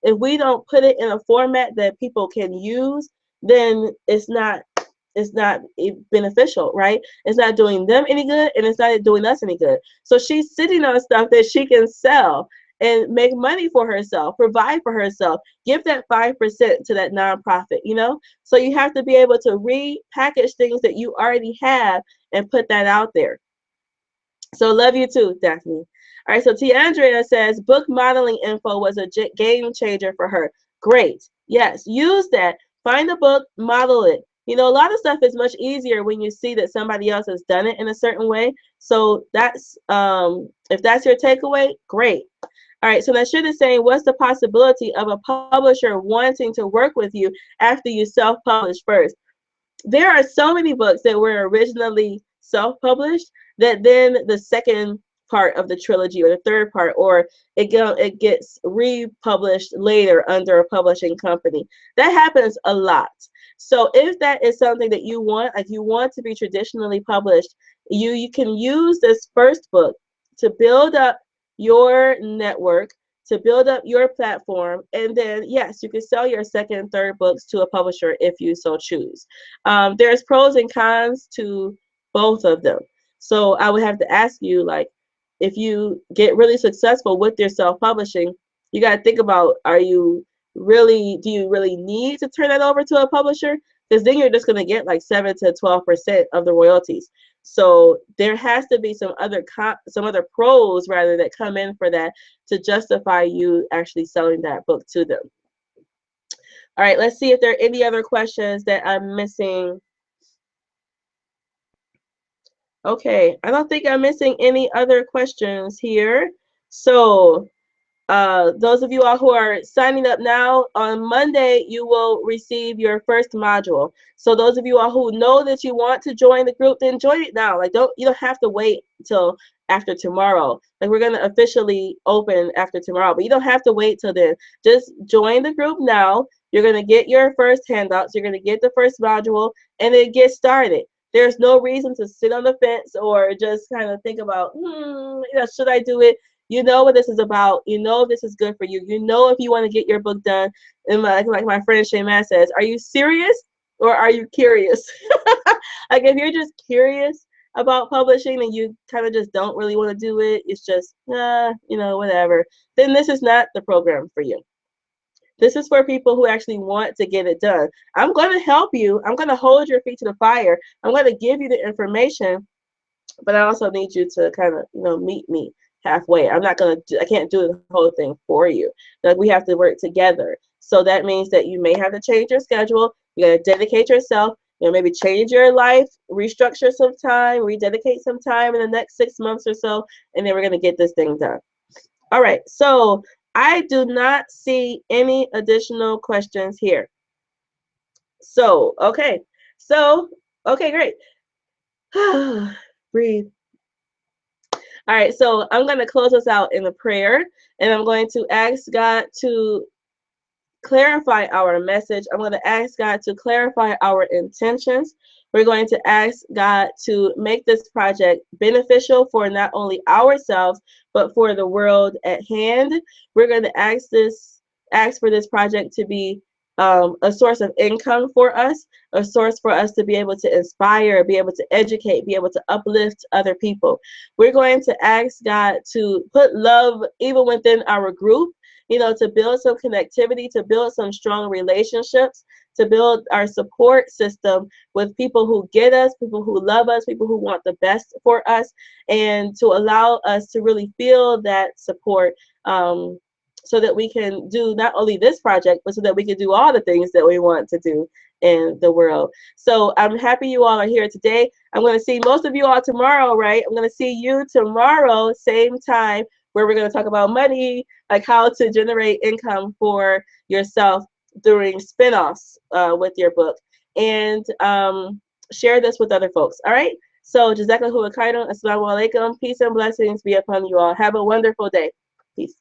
if we don't put it in a format that people can use, then it's not beneficial, right? It's not doing them any good, and it's not doing us any good. So she's sitting on stuff that she can sell and make money for herself, provide for herself, give that 5% to that nonprofit, So you have to be able to repackage things that you already have and put that out there. So love you too, Daphne. All right, so Tiandrea says book modeling info was a game changer for her. Great. Yes, use that. Find a book, model it. A lot of stuff is much easier when you see that somebody else has done it in a certain way. So that's if that's your takeaway, great. All right, so Nashid is saying, what's the possibility of a publisher wanting to work with you after you self-publish first? There are so many books that were originally self-published that then the second part of the trilogy or the third part, or it gets republished later under a publishing company. That happens a lot. So if that is something that you want, like you want to be traditionally published, you can use this first book to build up your network, to build up your platform, and then yes, you can sell your second and third books to a publisher if you so choose. There's pros and cons to both of them. So I would have to ask you, like, if you get really successful with your self-publishing, you got to think about, do you really need to turn that over to a publisher? Because then you're just going to get like 7 to 12% of the royalties. So there has to be some other pros rather that come in for that to justify you actually selling that book to them. All right, let's see if there are any other questions that I'm missing. Okay, I don't think I'm missing any other questions here. So those of you all who are signing up now, on Monday, you will receive your first module. So those of you all who know that you want to join the group, then join it now. Like, you don't have to wait until after tomorrow. Like, we're gonna officially open after tomorrow, but you don't have to wait till then. Just join the group now. You're gonna get your first handouts. You're gonna get the first module, and then get started. There's no reason to sit on the fence or just kind of think about, should I do it? You know what this is about. You know if this is good for you. You know if you want to get your book done. And like my friend Shayman says, are you serious or are you curious? Like, if you're just curious about publishing and you kind of just don't really want to do it, it's just, whatever, then this is not the program for you. This is for people who actually want to get it done. I'm going to help you. I'm going to hold your feet to the fire. I'm going to give you the information, but I also need you to kind of, meet me halfway. I can't do the whole thing for you. Like, we have to work together. So that means that you may have to change your schedule. You got to dedicate yourself. Maybe change your life, restructure some time, rededicate some time in the next 6 months or so, and then we're going to get this thing done. All right. So I do not see any additional questions here. So, okay. So, okay, great. Breathe. All right, so I'm going to close us out in a prayer, and I'm going to ask God to clarify our message. I'm going to ask God to clarify our intentions. We're going to ask God to make this project beneficial for not only ourselves, but for the world at hand. We're going to ask for this project to be a source of income for us, a source for us to be able to inspire, be able to educate, be able to uplift other people. We're going to ask God to put love even within our group, to build some connectivity, to build some strong relationships, to build our support system with people who get us, people who love us, people who want the best for us, and to allow us to really feel that support, so that we can do not only this project, but so that we can do all the things that we want to do in the world. So I'm happy you all are here today. I'm going to see most of you all tomorrow, right? I'm going to see you tomorrow, same time, where we're going to talk about money, like how to generate income for yourself during spinoffs with your book, and share this with other folks. All right. So Jazakallahu khairan. Assalamu alaikum. Peace and blessings be upon you all. Have a wonderful day. Peace.